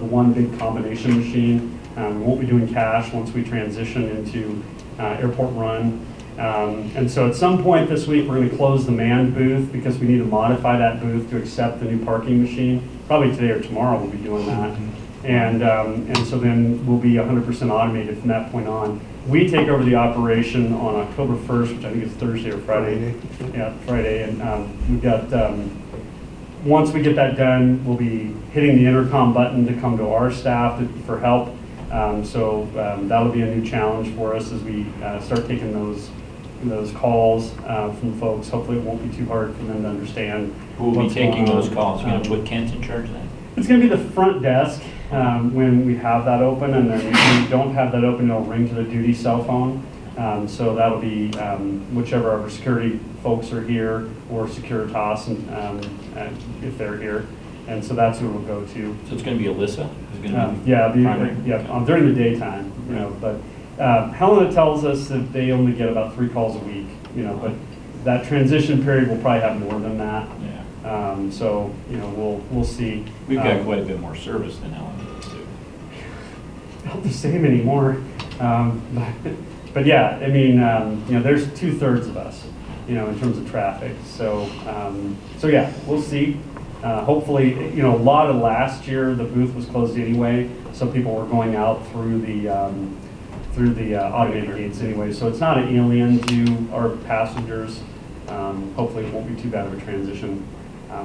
one big combination machine. We won't be doing cash once we transition into Airport Run. And so at some point this week, we're going to close the manned booth because we need to modify that booth to accept the new parking machine. Probably today or tomorrow we'll be doing that. And so then we'll be 100% automated from that point on. We take over the operation on October 1st, which I think is Thursday or Friday. Yeah, Friday. And we've got, once we get that done, we'll be hitting the intercom button to come to our staff for help. So that'll be a new challenge for us as we start taking those calls from folks. Hopefully it won't be too hard for them to understand. Who will be what's taking going on. those calls? You're going to put Kent in charge of that? It's going to be the front desk when we have that open, and then if we don't have that open, it'll ring to the duty cell phone. So that'll be whichever of our security folks are here, or Securitas, and if they're here. And so that's who we'll go to. So it's going to be Alyssa? Who's going to be Yeah, during the daytime. But Helena tells us that they only get about 3 calls a week. But that transition period will probably have more than that. Yeah. So we'll see. We've got quite a bit more service than Ellen too. Not the same anymore. But yeah, I mean, there's 2/3 of us, in terms of traffic. So yeah, we'll see. Hopefully, a lot of last year the booth was closed anyway, so people were going out through the automated gates anyway. So it's not an alien to our passengers. Hopefully, it won't be too bad of a transition.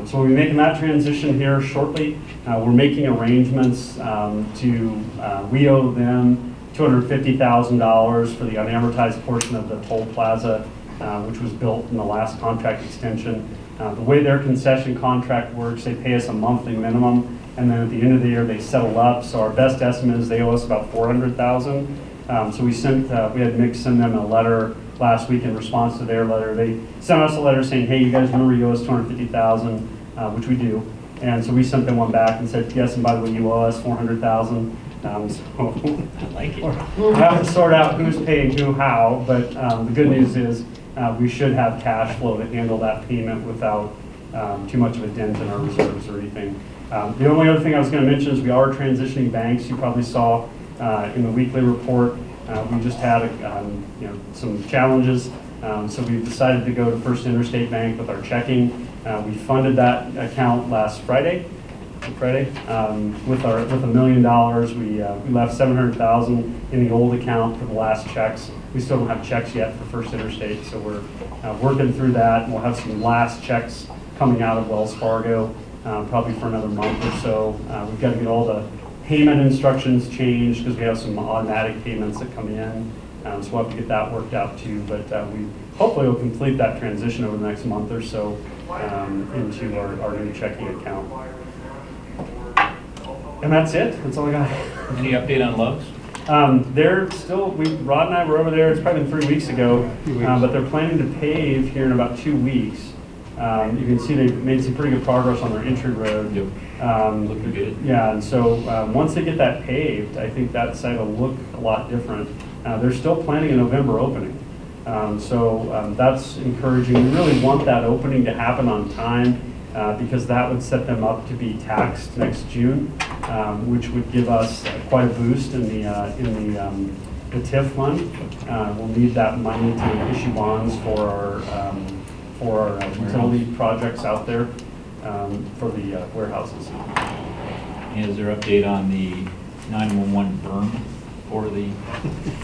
So we'll be making that transition here shortly. We're making arrangements we owe them $250,000 for the unamortized portion of the toll plaza, which was built in the last contract extension. The way their concession contract works, they pay us a monthly minimum, and then at the end of the year, they settle up. So our best estimate is they owe us about $400,000. So we had Mick send them a letter last week in response to their letter. They sent us a letter saying, hey, you guys remember you owe us $250,000, which we do. And so we sent them one back and said, yes, and by the way, you owe us $400,000. So I like it. we'll have to sort out who's paying who how, but the good news is we should have cash flow to handle that payment without too much of a dent in our reserves or anything. The only other thing I was going to mention is we are transitioning banks. You probably saw in the weekly report. We just had some challenges, so we've decided to go to First Interstate Bank with our checking. We funded that account last Friday with $1 million. We left $700,000 in the old account for the last checks. We still don't have checks yet for First Interstate, so we're working through that, and we'll have some last checks coming out of Wells Fargo probably for another month or so. We've got to get all the payment instructions changed because we have some automatic payments that come in. So we'll have to get that worked out too. But we hopefully will complete that transition over the next month or so into our new checking account. And that's it. That's all I got. Any update on Love's? They're still, Rod and I were over there, it's probably been 3 weeks ago, but they're planning to pave here in about 2 weeks. You can see they've made some pretty good progress on their entry road. Yep. Looking good. Yeah, and so once they get that paved, I think that site will look a lot different. They're still planning a November opening. So that's encouraging. We really want that opening to happen on time because that would set them up to be taxed next June, which would give us quite a boost in the the TIF fund. We'll need that money to issue bonds for our utility projects out there for the warehouses. Is there update on the 911 berm for the?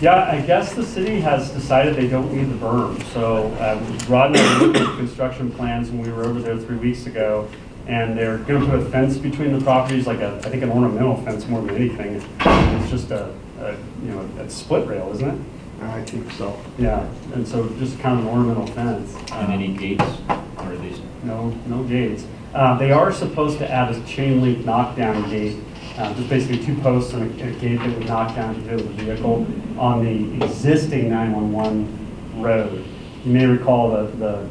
Yeah, I guess the city has decided they don't need the berm. So Rod and I looked at construction plans when we were over there 3 weeks ago, and they're going to put a fence between the properties, like I think an ornamental fence more than anything. It's just a split rail, isn't it? I think so. Yeah, and so just kind of an ornamental fence. And any gates, or are these? No gates. They are supposed to add a chain link knockdown gate, just basically 2 posts and a gate that would knock down to the vehicle on the existing 911 road. You may recall the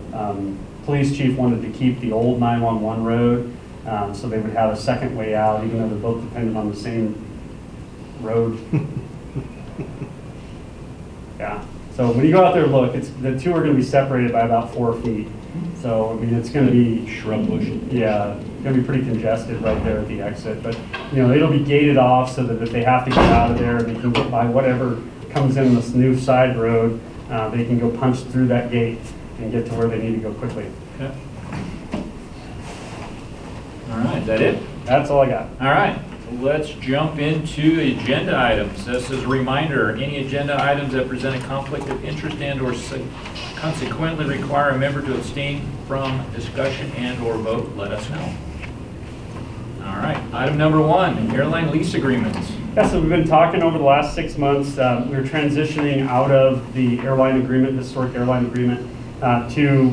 police chief wanted to keep the old 911 road, so they would have a second way out, even though they're both dependent on the same road. Yeah. So when you go out there and look, the 2 are going to be separated by about 4 feet. So I mean, it's going to be Shrub bush. Yeah, going to be pretty congested right there at the exit. But it'll be gated off so that if they have to get out of there, they can get by whatever comes in this new side road. They can go punch through that gate and get to where they need to go quickly. Okay. All right, is that it? That's all I got. All right, let's jump into agenda items. This is a reminder, any agenda items that present a conflict of interest and/or consequently require a member to abstain from discussion and/or vote, let us know. All right, item number 1, airline lease agreements. Yeah, so we've been talking over the last 6 months. We're transitioning out of the airline agreement, historic airline agreement, to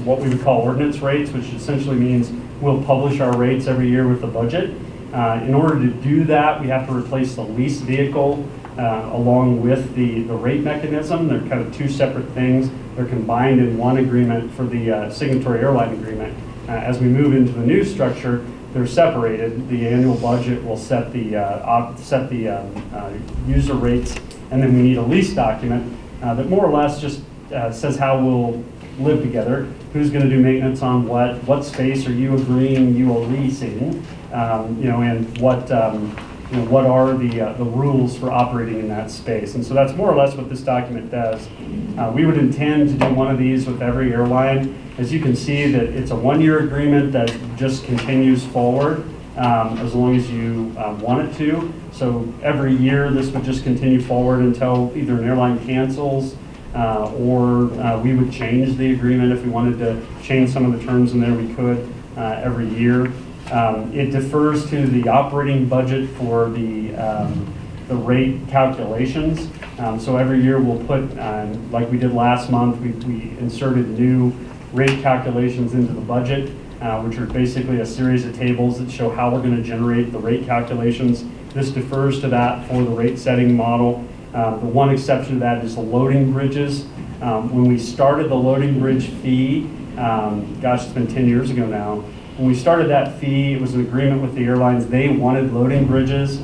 what we would call ordinance rates, which essentially means we'll publish our rates every year with the budget. In order to do that, we have to replace the lease vehicle along with the rate mechanism. They're kind of 2 separate things. They're combined in one agreement for the signatory airline agreement. As we move into the new structure, they're separated. The annual budget will set the user rates, and then we need a lease document that more or less just says how we'll live together, who's going to do maintenance on what space are you agreeing you are leasing, and what are the rules for operating in that space. And so that's more or less what this document does. We would intend to do one of these with every airline. As you can see, that it's a 1-year agreement that just continues forward as long as you want it to. So every year this would just continue forward until either an airline cancels or we would change the agreement. If we wanted to change some of the terms in there, we could every year. It defers to the operating budget for the rate calculations. So every year we'll put, like we did last month, we inserted new rate calculations into the budget, which are basically a series of tables that show how we're going to generate the rate calculations. This defers to that for the rate setting model. The one exception to that is the loading bridges. When we started the loading bridge fee, gosh, it's been 10 years ago now. When we started that fee, it was an agreement with the airlines. They wanted loading bridges.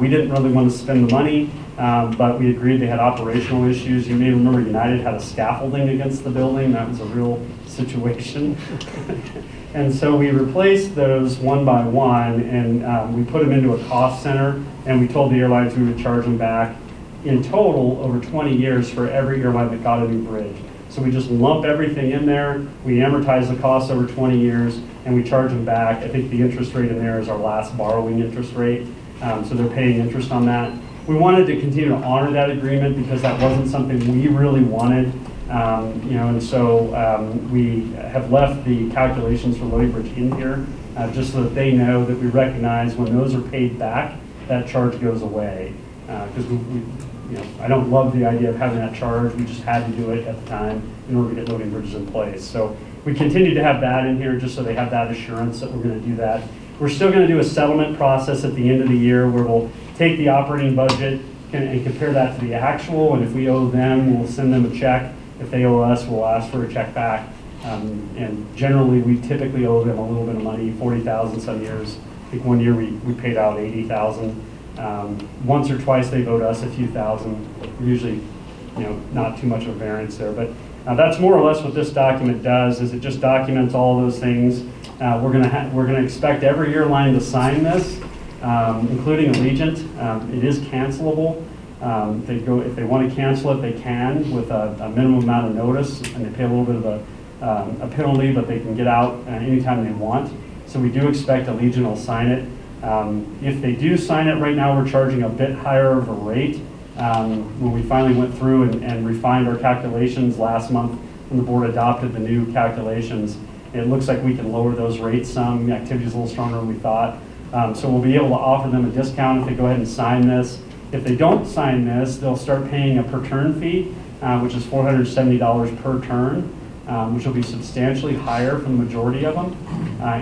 We didn't really want to spend the money, but we agreed they had operational issues. You may remember United had a scaffolding against the building. That was a real situation. And so we replaced those one by one, and we put them into a cost center, and we told the airlines we would charge them back in total over 20 years for every airline that got a new bridge. So we just lump everything in there, we amortize the cost over 20 years, and we charge them back. I think the interest rate in there is our last borrowing interest rate, so they're paying interest on that. We wanted to continue to honor that agreement because that wasn't something we really wanted, and so we have left the calculations for loading bridge in here, just so that they know that we recognize when those are paid back, that charge goes away. Because I don't love the idea of having that charge. We just had to do it at the time in order to get loading bridges in place. So we continue to have that in here just so they have that assurance that we're going to do that. We're still going to do a settlement process at the end of the year where we'll take the operating budget and compare that to the actual. And if we owe them, we'll send them a check. If they owe us, we'll ask for a check back. And generally, we typically owe them a little bit of money, $40,000 some years. I think one year we paid out $80,000. Once or twice they've owed us a few thousand. Usually, not too much of a variance there. But that's more or less what this document does. Is it just documents all those things. We're gonna expect every airline to sign this, including Allegiant. It is cancelable, If they want to cancel it, they can with a minimum amount of notice, and they pay a little bit of a penalty, but they can get out anytime they want. So we do expect Allegiant will sign it. If they do sign it, right now we're charging a bit higher of a rate. When we finally went through and refined our calculations last month, when the board adopted the new calculations, it looks like we can lower those rates some. The activity's a little stronger than we thought. So we'll be able to offer them a discount if they go ahead and sign this. If they don't sign this, they'll start paying a per turn fee, which is $470 per turn, which will be substantially higher for the majority of them.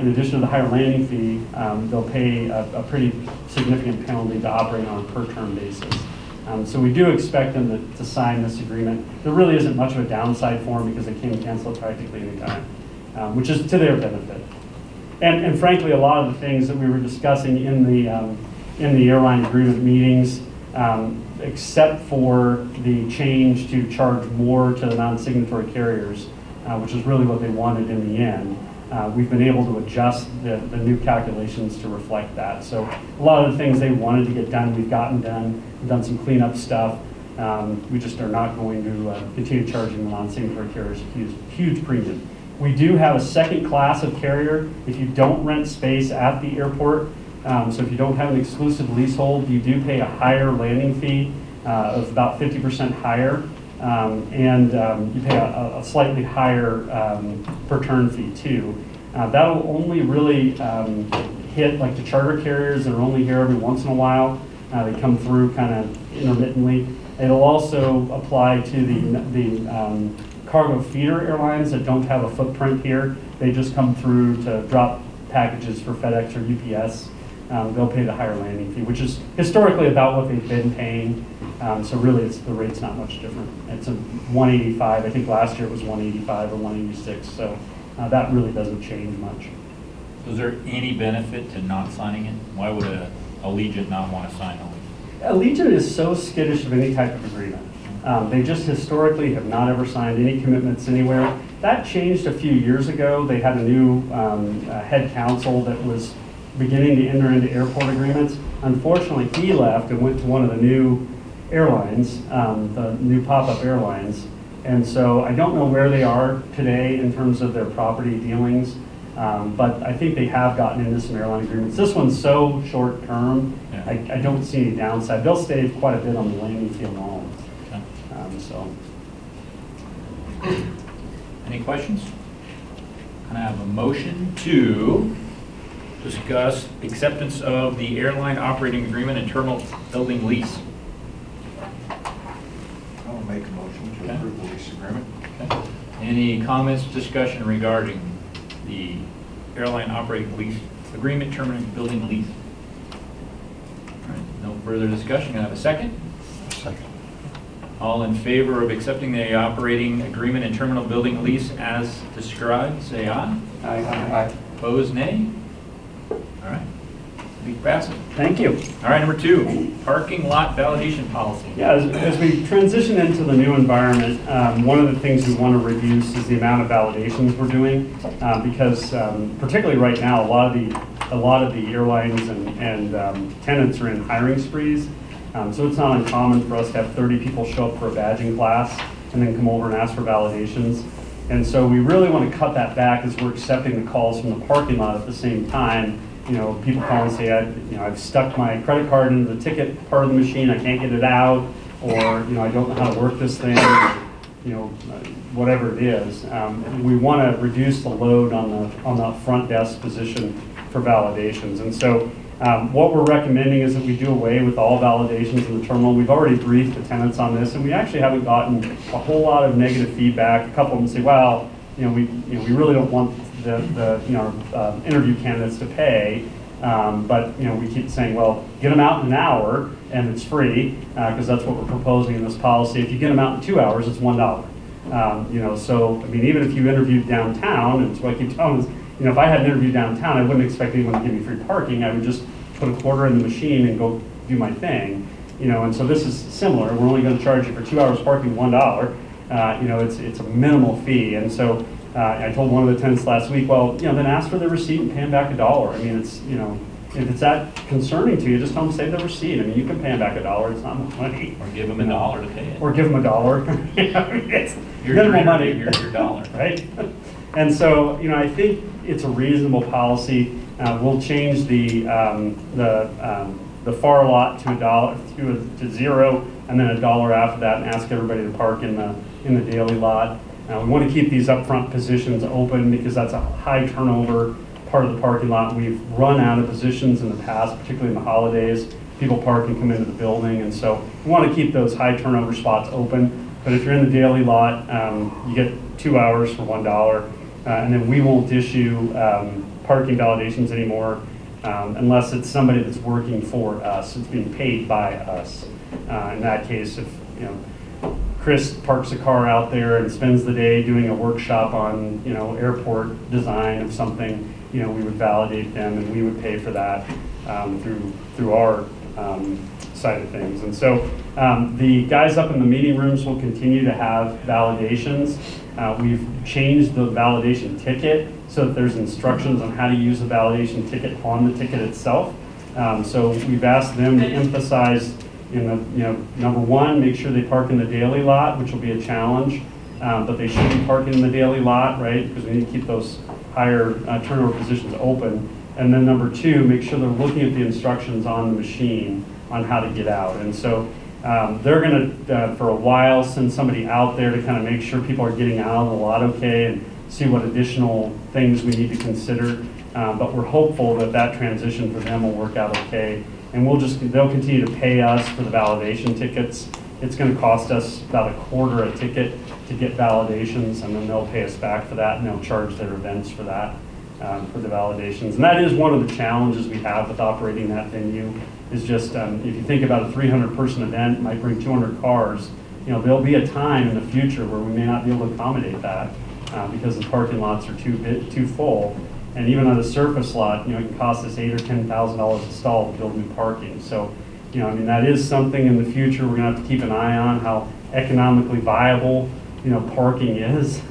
In addition to the higher landing fee, they'll pay a pretty significant penalty to operate on a per turn basis. So we do expect them to sign this agreement. There really isn't much of a downside for them because they can cancel it practically any time, which is to their benefit. And frankly, a lot of the things that we were discussing in the airline agreement meetings, except for the change to charge more to the non-signatory carriers, which is really what they wanted in the end. We've been able to adjust the new calculations to reflect that. So a lot of the things they wanted to get done, we've gotten done. We've done some cleanup stuff. We just are not going to continue charging the non-signatory carriers a huge premium. We do have a second class of carrier if you don't rent space at the airport. So if you don't have an exclusive leasehold, you do pay a higher landing fee of about 50% higher. And you pay a slightly higher per turn fee too. That'll only really hit like the charter carriers that are only here every once in a while. They come through kind of intermittently. It'll also apply to the cargo feeder airlines that don't have a footprint here. They just come through to drop packages for FedEx or UPS. They'll pay the higher landing fee, which is historically about what they've been paying. So really, the rate's not much different. It's a 185. I think last year it was 185 or 186. So that really doesn't change much. So is there any benefit to not signing it? Why would Allegiant not want to sign it? Allegiant is so skittish of any type of agreement. They just historically have not ever signed any commitments anywhere. That changed a few years ago. They had a new head counsel that was beginning to enter into airport agreements. Unfortunately, he left and went to one of the new airlines, the new pop-up airlines. And so I don't know where they are today in terms of their property dealings, but I think they have gotten into some airline agreements. This one's so short-term, Yeah. I don't see any downside. They'll save quite a bit on the landing fee alone. Okay. So. Any questions? Can I have a motion to discuss acceptance of the airline operating agreement and terminal building lease? I'll make a motion to Okay. approve the lease agreement. Okay. Any comments, discussion regarding the airline operating lease agreement, terminal building lease? All right, no further discussion. Can I have a second? Second. All in favor of accepting the operating agreement and terminal building lease as described, say aye. Aye. Opposed, nay? All right, lease passes. Thank you. All right, number 2, parking lot validation policy. Yeah, as we transition into the new environment, one of the things we want to reduce is the amount of validations we're doing, because particularly right now, a lot of the airlines and tenants are in hiring sprees. So it's not uncommon for us to have 30 people show up for a badging class and then come over and ask for validations. And so we really want to cut that back as we're accepting the calls from the parking lot at the same time. You know, people call and say, I've stuck my credit card into the ticket part of the machine, I can't get it out, or, I don't know how to work this thing, whatever it is. We want to reduce the load on the front desk position for validations. And so what we're recommending is that we do away with all validations in the terminal. We've already briefed the tenants on this, and we actually haven't gotten a whole lot of negative feedback. A couple of them say, well, we really don't want the interview candidates to pay, but we keep saying, well, get them out in an hour and it's free, because that's what we're proposing in this policy. If you get them out in 2 hours, it's $1. So even if you interviewed downtown, and it's what I keep telling is, if I had an interview downtown, I wouldn't expect anyone to give me free parking. I would just put a quarter in the machine and go do my thing. And so this is similar. We're only going to charge you for 2 hours parking $1. It's a minimal fee. And so I told one of the tenants last week, well, then ask for the receipt and pay them back $1. if it's that concerning to you, just tell them save the receipt. I mean, you can pay them back $1, it's not much money. Or give them $1 to pay it. Or give them $1. It's Here's minimal your money. Here's your dollar. Right? And so, I think it's a reasonable policy. We'll change the far lot to $1 to 0, and then $1 after that, and ask everybody to park in the daily lot. We want to keep these upfront positions open because that's a high turnover part of the parking lot. We've run out of positions in the past, particularly in the holidays. People park and come into the building, and so we want to keep those high turnover spots open. But if you're in the daily lot, you get 2 hours for $1, and then we won't issue parking validations anymore unless it's somebody that's working for us. It's being paid by us. In that case, if Chris parks a car out there and spends the day doing a workshop on airport design of something, we would validate them and we would pay for that through our side of things. And so the guys up in the meeting rooms will continue to have validations. We've changed the validation ticket so that there's instructions on how to use the validation ticket on the ticket itself. So we've asked them to emphasize number one, make sure they park in the daily lot, which will be a challenge, but they should be parking in the daily lot, right? Because we need to keep those higher turnover positions open. And then number two, make sure they're looking at the instructions on the machine on how to get out. And so they're going to, for a while, send somebody out there to kind of make sure people are getting out of the lot okay and see what additional things we need to consider. But we're hopeful that that transition for them will work out okay. And they'll continue to pay us for the validation tickets. It's going to cost us about $0.25 a ticket to get validations, and then they'll pay us back for that, and they'll charge their events for that, for the validations. And that is one of the challenges we have with operating that venue, is just if you think about a 300-person event, it might bring 200 cars. There'll be a time in the future where we may not be able to accommodate that because the parking lots are too full. And even on a surface lot, it can cost us $8,000 or $10,000 a stall to build new parking. So, that is something in the future we're going to have to keep an eye on, how economically viable, parking is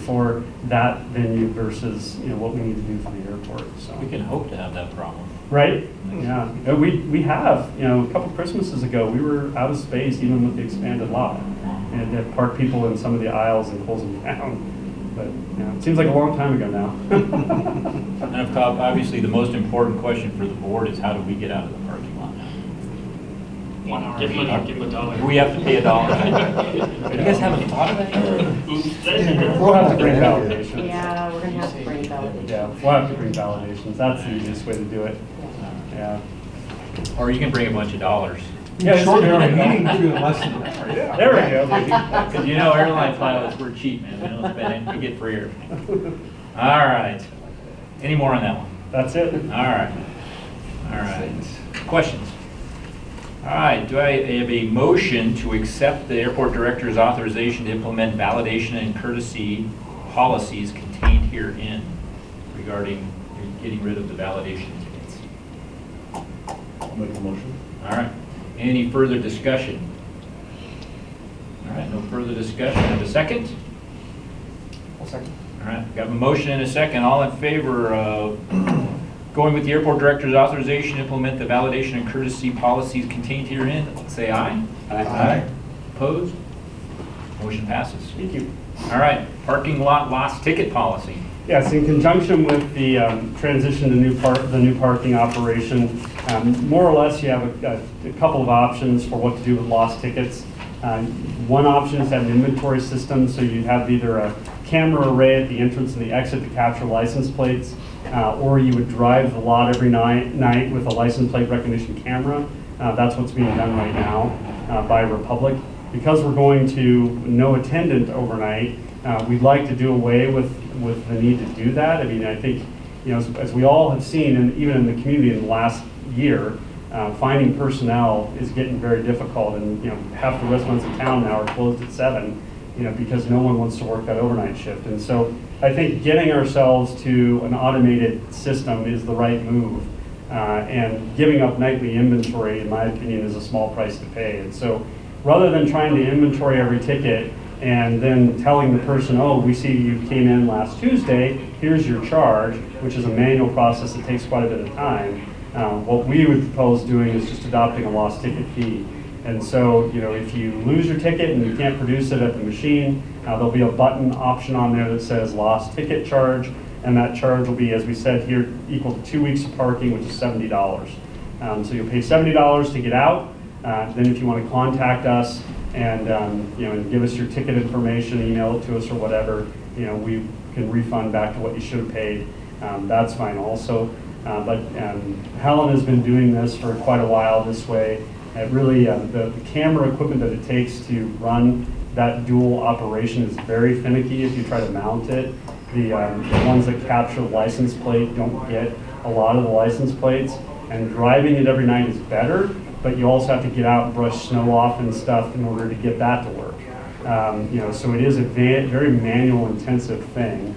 for that venue versus, what we need to do for the airport. So We can hope to have that problem. Right? Yeah. We have, a couple Christmases ago, we were out of space even with the expanded lot. And had parked people in some of the aisles and closed them down. But it seems like a long time ago now. And of course, obviously, the most important question for the board is how do we get out of the parking lot now? 1 hour. Give them $1. Do we have to pay $1? You guys haven't thought of that? Oops. We'll have to bring validations. Yeah, we're gonna have to bring validations. Yeah, we'll have to bring validations. That's the easiest way to do it. Yeah. Or you can bring a bunch of dollars. Yeah, Short there we go. meeting through the lesson. There we go, baby. Because airline pilots, we're cheap, man. We don't spend anything, we get free everything. All right. Any more on that one? That's it. All right. All right. Questions? All right. Do I have a motion to accept the airport director's authorization to implement validation and courtesy policies contained herein regarding getting rid of the validation tickets? I'll make a motion. All right. Any further discussion? All right, no further discussion. Have a second? I'll second. All right, got a motion and a second. All in favor of going with the airport director's authorization to implement the validation and courtesy policies contained herein, say aye. Aye. Opposed? Motion passes. Thank you. All right, parking lot lost ticket policy. Yes, in conjunction with the transition to the new parking operation, more or less you have a couple of options for what to do with lost tickets. One option is to have an inventory system, so you have either a camera array at the entrance and the exit to capture license plates, or you would drive the lot every night with a license plate recognition camera. That's what's being done right now by Republic. Because we're going to no attendant overnight, we'd like to do away with the need to do that. I mean, I think, as we all have seen, and even in the community in the last year, finding personnel is getting very difficult, and half the restaurants in town now are closed at 7, because no one wants to work that overnight shift. And so I think getting ourselves to an automated system is the right move, and giving up nightly inventory, in my opinion, is a small price to pay. And so rather than trying to inventory every ticket and then telling the person, oh, we see you came in last Tuesday, here's your charge, which is a manual process that takes quite a bit of time. What we would propose doing is just adopting a lost ticket fee. And so, if you lose your ticket and you can't produce it at the machine, there'll be a button option on there that says lost ticket charge, and that charge will be, as we said here, equal to 2 weeks of parking, which is $70. So you'll pay $70 to get out. Then if you want to contact us and and give us your ticket information, email it to us or whatever, we can refund back to what you should have paid. That's fine also. But Helen has been doing this for quite a while this way. It really, the camera equipment that it takes to run that dual operation is very finicky if you try to mount it. The ones that capture the license plate don't get a lot of the license plates, and driving it every night is better, but you also have to get out and brush snow off and stuff in order to get that to work. So it is a very manual intensive thing.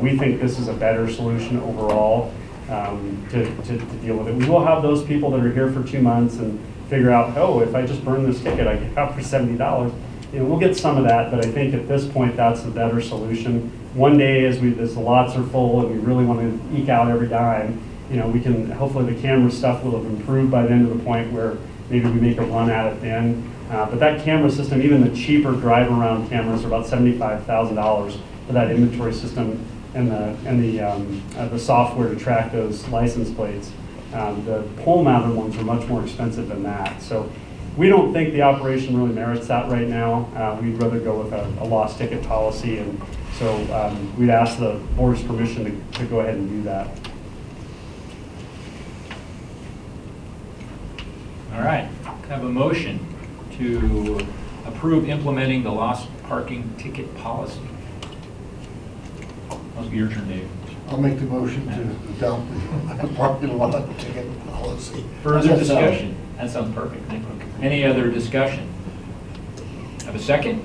We think this is a better solution overall to deal with it. We will have those people that are here for 2 months and figure out, oh, if I just burn this ticket, I get out for $70. We'll get some of that, but I think at this point that's the better solution. One day as the lots are full and we really want to eke out every dime, we can, hopefully the camera stuff will have improved by then to the point where maybe we make a run at it then. But that camera system, even the cheaper drive around cameras are about $75,000 for that inventory system and the software to track those license plates. The pole-mounted ones are much more expensive than that. So we don't think the operation really merits that right now. We'd rather go with a lost ticket policy, and so we'd ask the board's permission to go ahead and do that. All right, have a motion to approve implementing the lost parking ticket policy. Must be your turn, Dave. I'll make the motion to adopt the parking lot ticket policy. Further discussion? That sounds perfect. Thank you. Any other discussion? Have a second?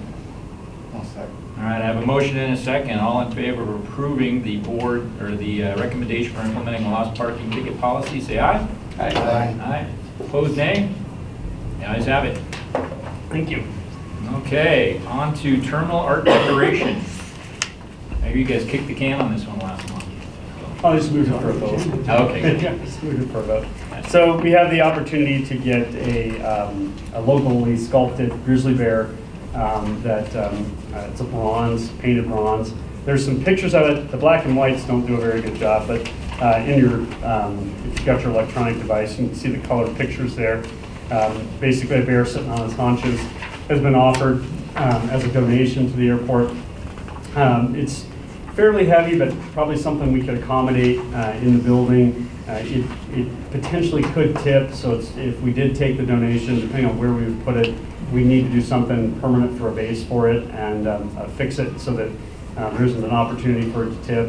I'll second. All right, I have a motion and a second. All in favor of approving the board or the recommendation for implementing the lost parking ticket policy, say aye. Aye. Aye. Opposed, nay? The ayes have it. Thank you. Okay, on to terminal art decoration. Maybe you guys kicked the can on this one last month. I'll just move it for a vote. Okay. Yeah, just move it for a vote. So we have the opportunity to get a locally sculpted grizzly bear it's a bronze, painted bronze. There's some pictures of it. The black and whites don't do a very good job, but if you've got your electronic device, you can see the colored pictures there. Basically, a bear sitting on his haunches has been offered as a donation to the airport. It's fairly heavy, but probably something we could accommodate in the building. It potentially could tip, so if we did take the donation, depending on where we would put it, we need to do something permanent for a base for it and fix it so that there isn't an opportunity for it to tip.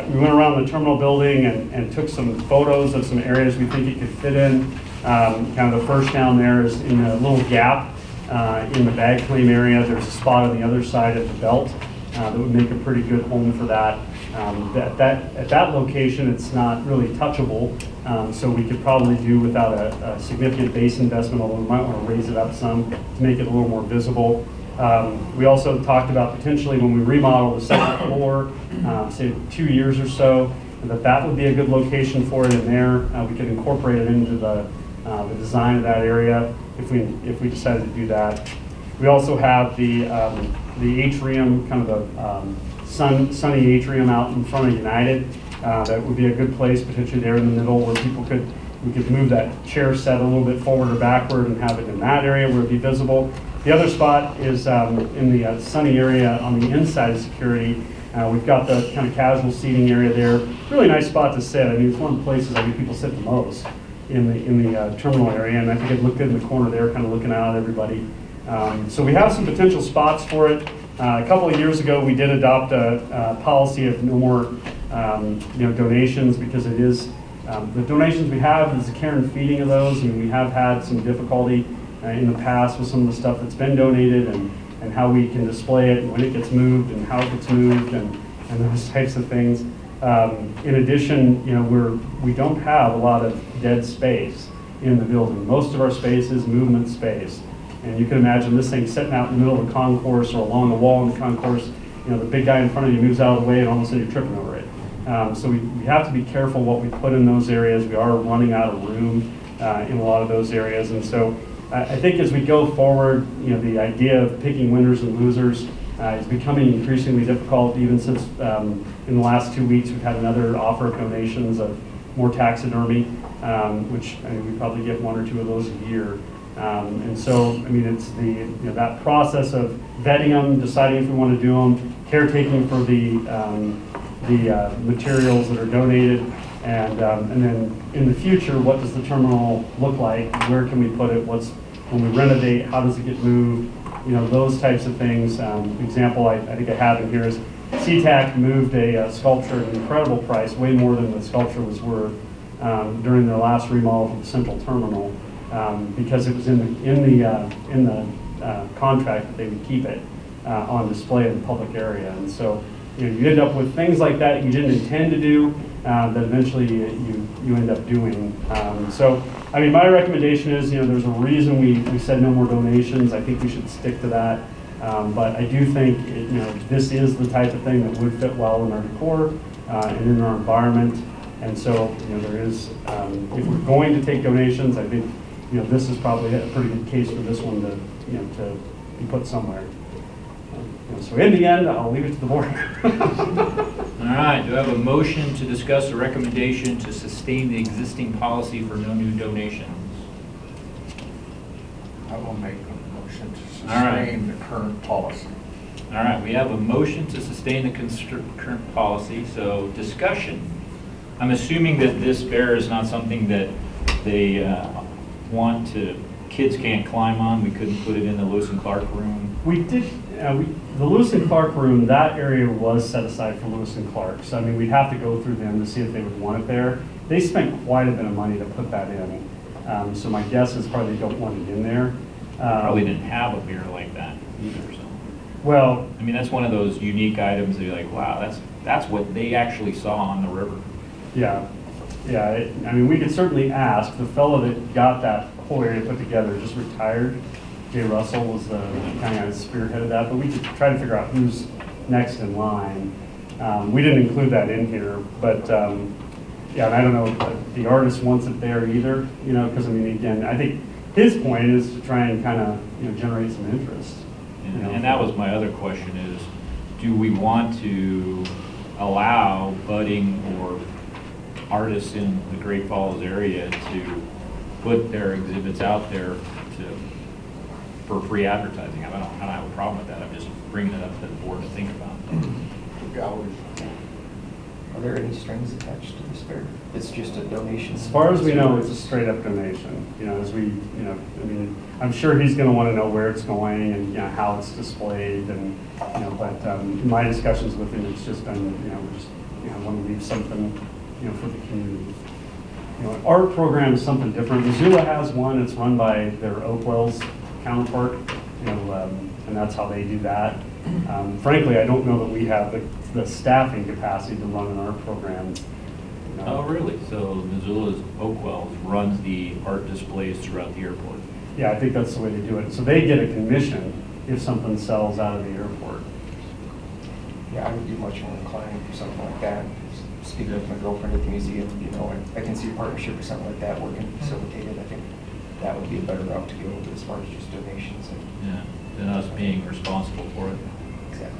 We went around the terminal building and took some photos of some areas we think it could fit in. Kind of the first down there is in a little gap in the bag claim area. There's a spot on the other side of the belt that would make a pretty good home for that. At that location, it's not really touchable, so we could probably do without a significant base investment, although we might want to raise it up some to make it a little more visible. We also talked about potentially when we remodel the second floor, say 2 years or so, that would be a good location for it in there. We could incorporate it into the design of that area if we decided to do that. We also have the atrium, kind of the sunny atrium out in front of United. That would be a good place potentially there in the middle where we could move that chair set a little bit forward or backward and have it in that area where it'd be visible. The other spot is in the sunny area on the inside of security. We've got the kind of casual seating area there. Really nice spot to sit. I mean, it's one of the places I think people sit the most in the terminal area, and I think it looked good in the corner there, kind of looking out at everybody. So we have some potential spots for it. A couple of years ago, we did adopt a policy of no more donations, because it is the donations we have is the care and feeding of those, and we have had some difficulty in the past with some of the stuff that's been donated and how we can display it and when it gets moved and how it gets moved and those types of things. In addition, we don't have a lot of dead space in the building. Most of our space is movement space. And you can imagine this thing sitting out in the middle of the concourse or along the wall in the concourse. The big guy in front of you moves out of the way and all of a sudden you're tripping over it. So we have to be careful what we put in those areas. We are running out of room in a lot of those areas. And so I think as we go forward, the idea of picking winners and losers is becoming increasingly difficult, even since in the last 2 weeks we've had another offer of donations of more taxidermy, which we probably get 1 or 2 of those a year. And so, it's that process of vetting them, deciding if we want to do them, caretaking for the materials that are donated, and then in the future, what does the terminal look like? Where can we put it? When we renovate, how does it get moved? Those types of things. Example I think I have in here is SeaTac moved a sculpture at an incredible price, way more than the sculpture was worth, during their last remodel of the central terminal, because it was in the contract that they would keep it on display in the public area. And so you end up with things like that you didn't intend to do, that eventually you end up doing. So my recommendation is, there's a reason we said no more donations. I think we should stick to that. But I do think this is the type of thing that would fit well in our decor and in our environment. And so there is, if we're going to take donations, I think this is probably a pretty good case for this one to be put somewhere. So in the end, I'll leave it to the board. All right, do I have a motion to discuss a recommendation to sustain the existing policy for no new donations? I will make a motion to All right. sustain the current policy. All right, we have a motion to sustain the current policy, so discussion. I'm assuming that this bear is not something that they kids can't climb on. We couldn't put it in the Lewis and Clark room. We did, the Lewis and Clark room, that area was set aside for Lewis and Clark. So we'd have to go through them to see if they would want it there. They spent quite a bit of money to put that in. So my guess is probably they don't want it in there. Probably didn't have a beer like that either, so. Well, That's one of those unique items that you're like, wow, that's what they actually saw on the river. yeah. We could certainly ask. The fellow that got that whole area put together just retired. Jay Russell was the kind of spearheaded that, but we could try to figure out who's next in line. We didn't include that in here, but and I don't know if the artist wants it there either, because again, I think his point is to try and kind of generate some interest. And that was my other question is, do we want to allow budding or artists in the Great Falls area to put their exhibits out there for free advertising? I don't have a problem with that. I'm just bringing it up to the board to think about. Galleries. Are there any strings attached to this fair? It's just a donation? As far as we know, it's a straight up donation. I'm sure he's going to want to know where it's going and how it's displayed, and but in my discussions with him, it's just been want to leave something for the community. An art program is something different. Missoula has one. It's run by their Oakwells counterpart, and that's how they do that. Frankly, I don't know that we have the staffing capacity to run an art program. Oh, really? So Missoula's Oakwells runs the art displays throughout the airport? Yeah, I think that's the way they do it. So they get a commission if something sells out of the airport. Yeah, I would be much more inclined for something like that. Speaking with my girlfriend at the museum, I can see a partnership or something like that working facilitated. I think that would be a better route to go as far as just donations. Yeah, and us being responsible for it. Exactly.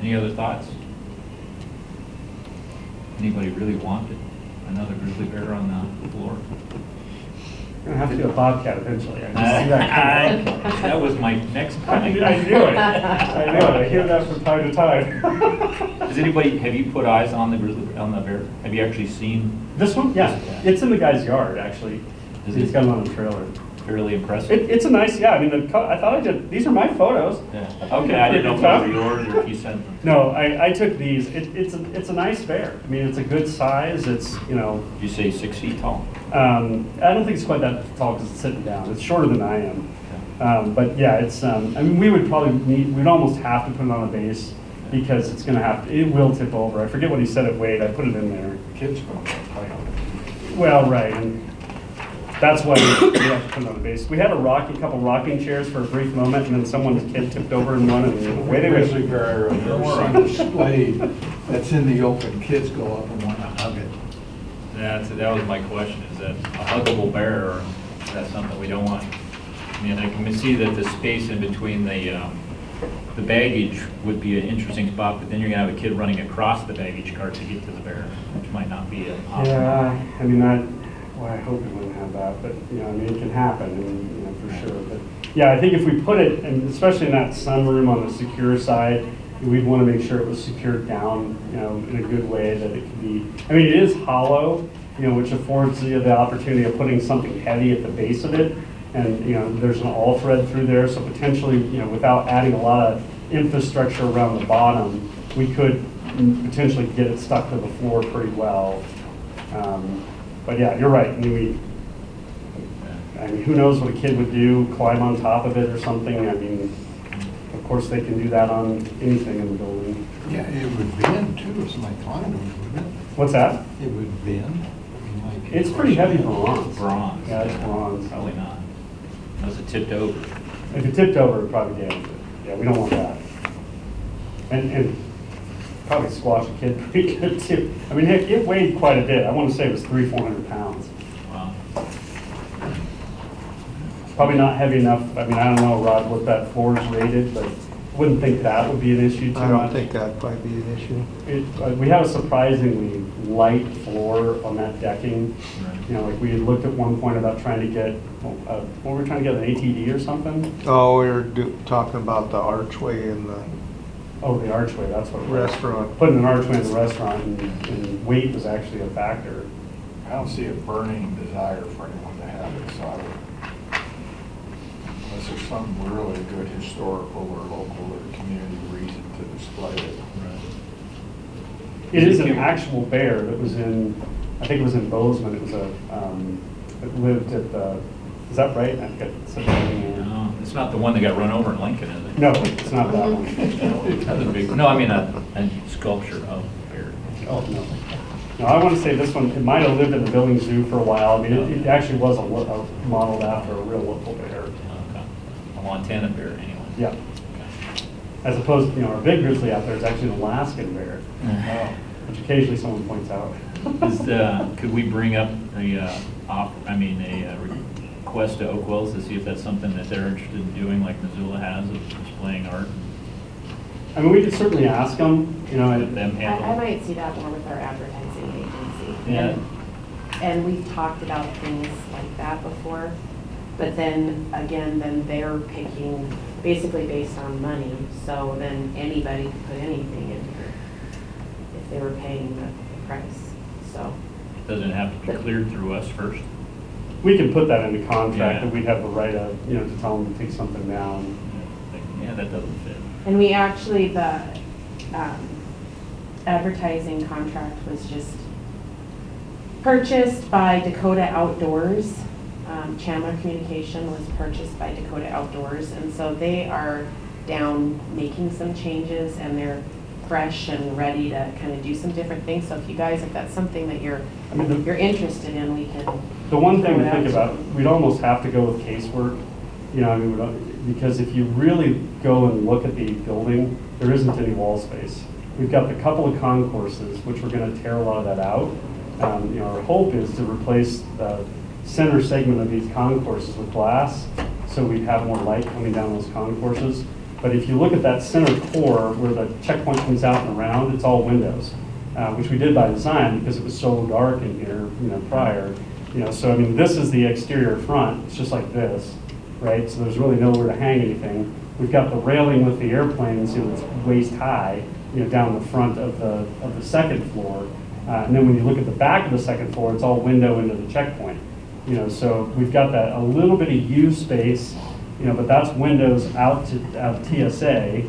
Any other thoughts? Anybody really wanted another grizzly bear on the floor? We're going to have to do a bobcat eventually. I just see that coming. That was my next I point. knew it. I hear that from time to time. Have you put eyes on the bear? Have you actually seen? This one? Yeah. It's in the guy's yard, actually. He's got it on a trailer. Fairly impressive. It's a nice, I thought I did, these are my photos. Yeah. Okay, I didn't know if they were yours or if you sent them. No, I took these. It's a nice bear. It's a good size. It's, Did you say 6 feet tall? I don't think it's quite that tall because it's sitting down. It's shorter than I am. But yeah, it's, we would we'd almost have to put it on a base because it will tip over. I forget what he said it weighed. I put it in there. Kids going to play on it. Well, right. And that's why we have to put it on the base. We had a couple rocking chairs for a brief moment, and then someone's kid tipped over and won, and away they went. Grizzly bear are more on display that's in the open, kids go up and want to hug it. That was my question, is that a huggable bear, or is that something we don't want? I mean, I can see that the space in between the baggage would be an interesting spot, but then you're gonna have a kid running across the baggage cart to get to the bear, which might not be an option. Yeah, I mean, well, I hope it wouldn't have that, but, you know, I mean, it can happen, and, you know, for sure. But, yeah, I think if we put it, and especially in that sunroom on the secure side, we'd want to make sure it was secured down, you know, in a good way that it could be, I mean, it is hollow, you know, which affords you the opportunity of putting something heavy at the base of it. And, you know, there's an all thread through there, so potentially, you know, without adding a lot of infrastructure around the bottom, we could potentially get it stuck to the floor pretty well. But yeah, you're right. I mean, who knows what a kid would do, climb on top of it or something. I mean, of course, they can do that on anything in the building. Yeah, it would bend too if somebody climbed over it, wouldn't it? What's that? It would bend. I mean, like- It's pretty heavy bronze. Bronze. Yeah, it's bronze. Probably not, unless it tipped over. If it tipped over, it'd probably damage it. Yeah, we don't want that. And probably squash a kid pretty good too. I mean, heck, it weighed quite a bit. I want to say it was 300-400 pounds. Wow. Probably not heavy enough. I mean, I don't know, Rod, what that floor is rated, but wouldn't think that would be an issue too I don't much. think that'd probably be an issue. We have a surprisingly light floor on that decking. Right. You know, like we had looked at one point about trying to get, what were we trying to get, an ATD or something? Oh, we were talking about the archway in the Oh, the archway, that's what it was. restaurant. Putting an archway in the restaurant, and weight was actually a factor. I don't see a burning desire for anyone to have it, so I would, unless there's some really good historical or local or community reason to display it. It is an actual bear that was in, I think it was in Bozeman. It was it lived at the, is that right? I forget. No, it's not the one that got run over in Lincoln, is it? No, it's not that one. That's a big, no, I mean a sculpture of a bear. Oh, no. No, I want to say this one, it might have lived in the Billings Zoo for a while. I mean, it actually was modeled after a real local bear. Okay. A Montana bear, anyway. Yeah. Okay. As opposed, you know, our big grizzly out there is actually an Alaskan bear, which occasionally someone points out. Could we bring up a request to Oakwells to see if that's something that they're interested in doing, like Missoula has, of displaying art? I mean, we could certainly ask them, you know. Let them I handle it. might see that more with our advertising agency. Yeah. And we've talked about things like that before, but then, again, then they're picking, basically based on money, so then anybody could put anything in here if they were paying the price, so. Doesn't it have to be cleared through us first? We can put that in the contract, Yeah. that we'd have the right of, you know, to tell them to take something down. Yeah, that doesn't fit. And we actually, the advertising contract was just purchased by Dakota Outdoors. Chandler Communication was purchased by Dakota Outdoors, and so they are down making some changes, and they're fresh and ready to kind of do some different things. So if you guys, if that's something that you're interested in, we can. The one thing to throw it think out. about, we'd almost have to go with casework, you know, I mean, because if you really go and look at the building, there isn't any wall space. We've got the couple of concourses, which we're gonna tear a lot of that out. You know, our hope is to replace the center segment of these concourses with glass, so we'd have more light coming down those concourses. But if you look at that center core where the checkpoint comes out and around, it's all windows, which we did by design because it was so dark in here, you know, prior. You know, so I mean, this is the exterior front. It's just like this, right? So there's really nowhere to hang anything. We've got the railing with the airplanes, you know, it's waist high, you know, down the front of the second floor. And then when you look at the back of the second floor, it's all window into the checkpoint. You know, so we've got that a little bit of U space, you know, but that's windows out to TSA.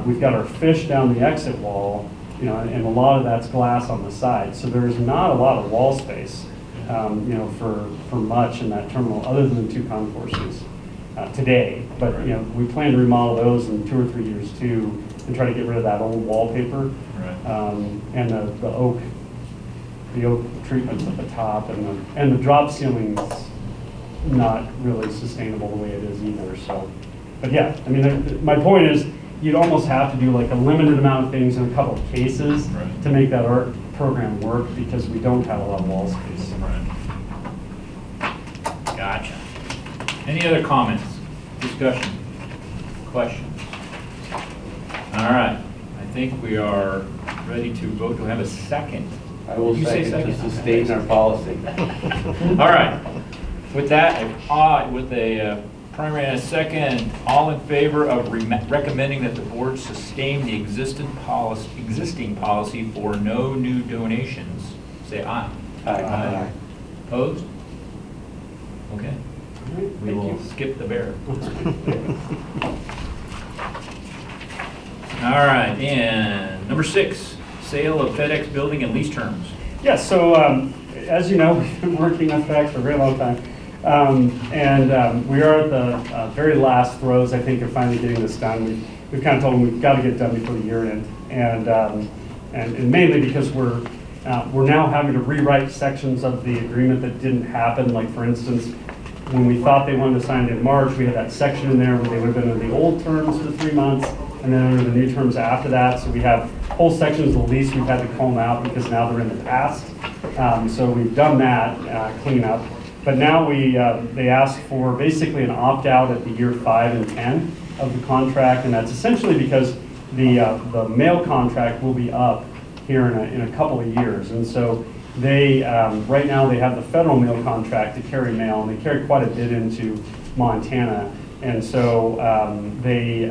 We've got our fish down the exit wall, you know, and a lot of that's glass on the side. So there's not a lot of wall space, you know, for much in that terminal other than the two concourses today. But, you know, we plan to remodel those in 2 or 3 years too, and try to get rid of that old wallpaper. Right. And the oak treatments at the top, and the drop ceiling's not really sustainable the way it is either. So, but yeah, I mean, my point is, you'd almost have to do like a limited amount of things in a couple of cases Right. to make that art program work, because we don't have a lot of wall space. Gotcha. Any other comments, discussion, questions? All right, I think we are ready to vote. Do I have a second? I will You say second to second? sustain our policy. All right, with that, with a primary and a second, all in favor of recommending that the board sustain the existing policy for no new donations, say aye. Aye. Opposed? Okay, we Thank will you. skip the bear. All right, and number 6, sale of FedEx building and lease terms. Yeah, so as you know, we've been working on FedEx for a very long time. We are at the very last throes, I think, of finally getting this done. We've kind of told them we've got to get it done before the year end. And mainly because we're now having to rewrite sections of the agreement that didn't happen. Like, for instance, when we thought they wanted to sign it in March, we had that section in there where they would have been under the old terms for 3 months, and then under the new terms after that. So we have whole sections of the lease we've had to comb out because now they're in the past. So we've done that cleanup. But now they ask for basically an opt-out at the year 5 and 10 of the contract, and that's essentially because the mail contract will be up here in a couple of years. And so they, right now they have the federal mail contract to carry mail, and they carry quite a bit into Montana. And so they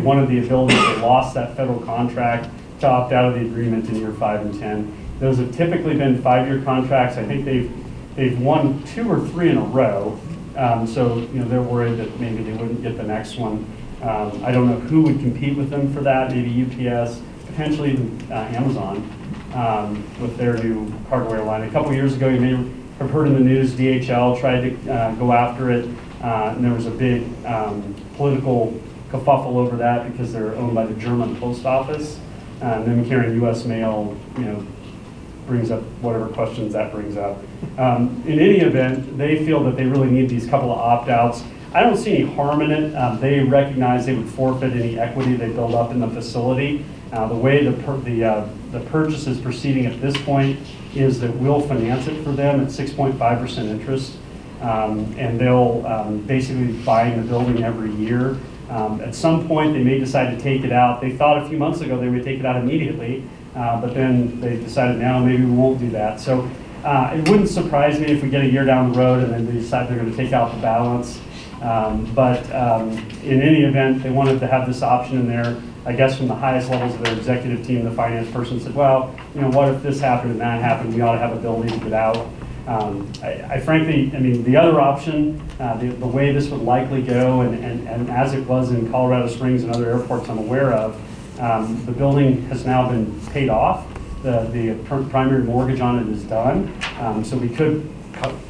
wanted the ability, they lost that federal contract to opt out of the agreement in year 5 and 10. Those have typically been 5-year contracts. I think they've won 2 or 3 in a row. So, you know, they're worried that maybe they wouldn't get the next one. I don't know who would compete with them for that, maybe UPS, potentially even Amazon with their new hardware line. A couple years ago, you may have heard in the news, DHL tried to go after it, and there was a big political kerfuffle over that because they're owned by the German post office. And them carrying U.S. mail, you know, brings up whatever questions that brings up. In any event, they feel that they really need these couple of opt-outs. I don't see any harm in it. They recognize they would forfeit any equity they build up in the facility. The way the purchase is proceeding at this point is that we'll finance it for them at 6.5% interest. And they'll basically be buying the building every year. At some point, they may decide to take it out. They thought a few months ago they would take it out immediately, but then they decided now maybe we won't do that. So it wouldn't surprise me if we get a year down the road and then they decide they're going to take out the balance. But in any event, they wanted to have this option in there. I guess from the highest levels of their executive team, the finance person said, well, you know, what if this happened and that happened? We ought to have a ability to get out. I frankly, I mean, the other option, the way this would likely go, and as it was in Colorado Springs and other airports I'm aware of, the building has now been paid off. The primary mortgage on it is done. So we could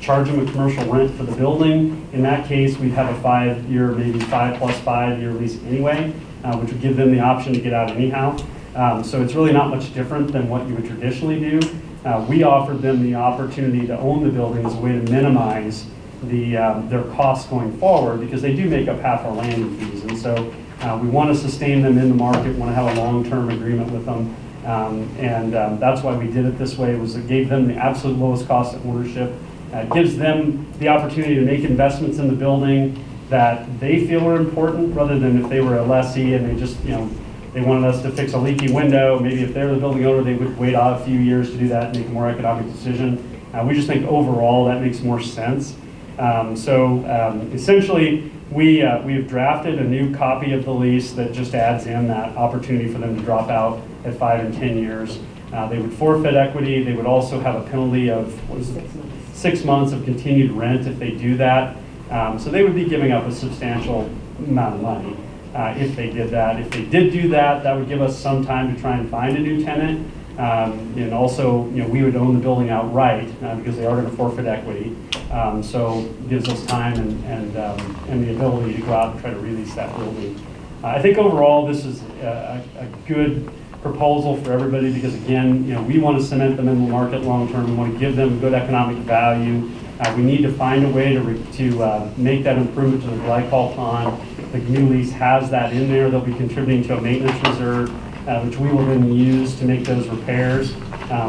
charge them a commercial rent for the building. In that case, we'd have a 5-year, maybe 5 plus 5-year lease anyway, which would give them the option to get out anyhow. So it's really not much different than what you would traditionally do. We offered them the opportunity to own the building as a way to minimize their costs going forward, because they do make up half our landing fees. And so we want to sustain them in the market, want to have a long-term agreement with them. That's why we did it this way, was it gave them the absolute lowest cost of ownership. It gives them the opportunity to make investments in the building that they feel are important, rather than if they were a lessee and they just, you know, they wanted us to fix a leaky window. Maybe if they're the building owner, they would wait a few years to do that and make a more economic decision. We just think overall that makes more sense. Essentially, we have drafted a new copy of the lease that just adds in that opportunity for them to drop out at 5 and 10 years. They would forfeit equity. They would also have a penalty of 6 months of continued rent if they do that. So they would be giving up a substantial amount of money if they did that. If they did do that, that would give us some time to try and find a new tenant. And also, you know, we would own the building outright because they are going to forfeit equity. So it gives us time and the ability to go out and try to release that building. I think overall this is a good proposal for everybody, because again, you know, we want to cement them in the market long term. We want to give them good economic value. We need to find a way to make that improvement to the glycol pond The new lease has that in there. They'll be contributing to a maintenance reserve, which we will then use to make those repairs.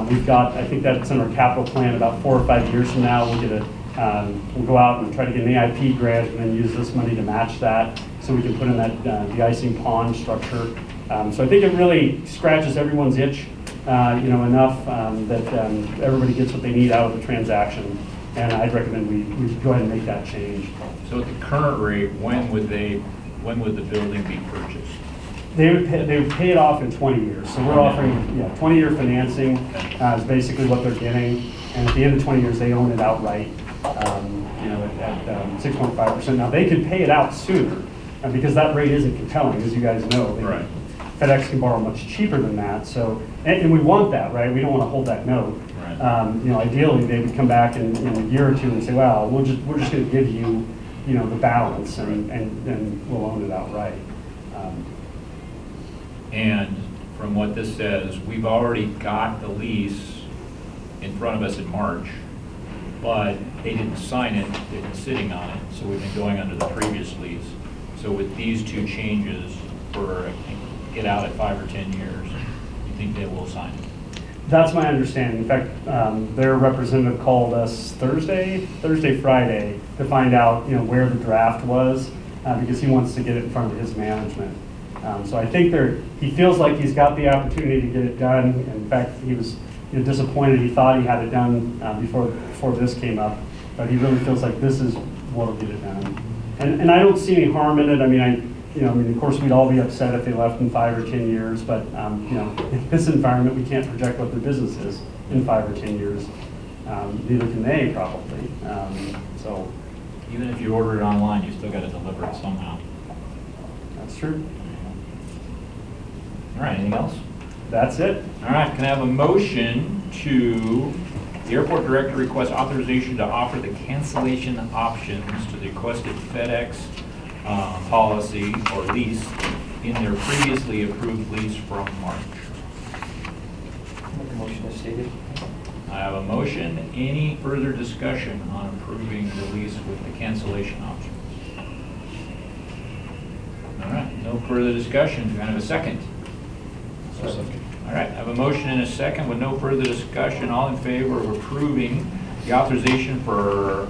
We've got, I think that's in our capital plan, about 4 or 5 years from now, we'll go out and try to get an AIP grant and then use this money to match that so we can put in that de-icing pond structure. So I think it really scratches everyone's itch, enough that everybody gets what they need out of the transaction. And I'd recommend we go ahead and make that change. So at the current rate, when would the building be purchased? They would pay it off in 20 years. So we're offering 20-year financing is basically what they're getting. And at the end of 20 years, they own it outright, at 6.5%. Now, they could pay it out sooner because that rate isn't compelling, as you guys know. Right. FedEx can borrow much cheaper than that. So, and we want that, right? We don't want to hold that note. Right. Ideally, they would come back in a year or two and say, well, we're just going to give you, the balance, and we'll own it outright. And from what this says, we've already got the lease in front of us in March, but they didn't sign it, they've been sitting on it, so we've been going under the previous lease. So with these two changes for get out at 5 or 10 years, you think they will sign it? That's my understanding. In fact, their representative called us Friday, to find out, where the draft was, because he wants to get it in front of his management. So I think he feels like he's got the opportunity to get it done. In fact, he was disappointed. He thought he had it done before this came up, but he really feels like this is what will get it done. And I don't see any harm in it. I mean, of course, we'd all be upset if they left in 5 or 10 years, but in this environment, we can't project what their business is in 5 or 10 years. Neither can they, probably. So Even if you order it online, you still got to deliver it somehow. that's true. All right, anything else? That's it. All right, can I have a motion to, the airport director requests authorization to offer the cancellation options to the requested FedEx policy or lease in their previously approved lease from March. Make a motion as stated. I have a motion. Any further discussion on approving the lease with the cancellation options? All right, no further discussion. Do I have a second? All right, I have a motion and a second with no further discussion. All in favor of approving the authorization for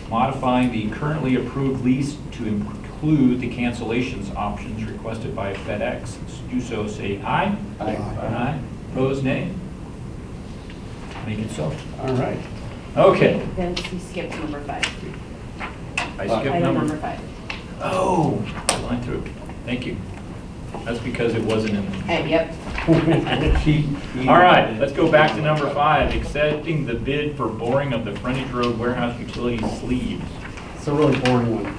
modifying the currently approved lease to include the cancellations options requested by FedEx. Do so, say aye. Aye. Aye. Opposed, nay? Make it so. All right. Okay. Then you skipped number 5. I skipped Item number number. 5. Oh, I went through. Thank you. That's because it wasn't in. Yep. All right, let's go back to number 5, accepting the bid for boring of the frontage road warehouse utility sleeves. It's a really boring one.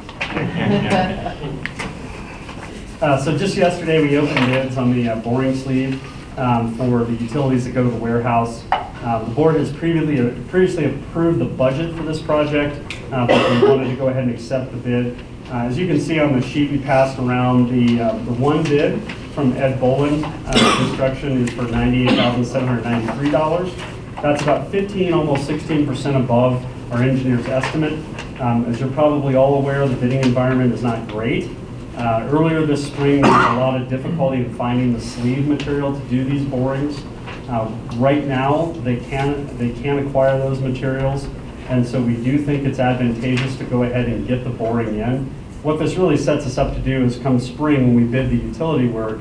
So just yesterday, we opened bids on the boring sleeve for the utilities that go to the warehouse. The board has previously approved the budget for this project, but we wanted to go ahead and accept the bid. As you can see on the sheet, we passed around the one bid from Ed Boland. Construction is for $98,793. That's about 15, almost 16% above our engineer's estimate. As you're probably all aware, the bidding environment is not great. Earlier this spring, there was a lot of difficulty in finding the sleeve material to do these borings. Right now, they can acquire those materials, and so we do think it's advantageous to go ahead and get the boring in. What this really sets us up to do is come spring, when we bid the utility work,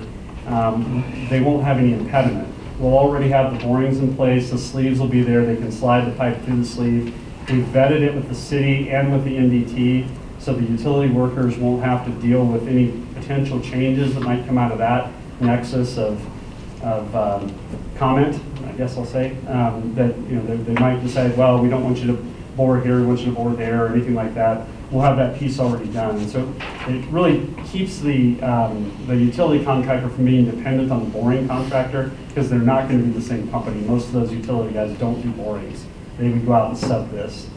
they won't have any impediment. We'll already have the borings in place, the sleeves will be there, they can slide the pipe through the sleeve. We've vetted it with the city and with the NDT, so the utility workers won't have to deal with any potential changes that might come out of that nexus of comment, I guess I'll say, that they might decide, well, we don't want you to bore here, we want you to bore there, or anything like that. We'll have that piece already done. And so it really keeps the utility contractor from being dependent on the boring contractor, because they're not going to be the same company. Most of those utility guys don't do borings. They would go out and sub this.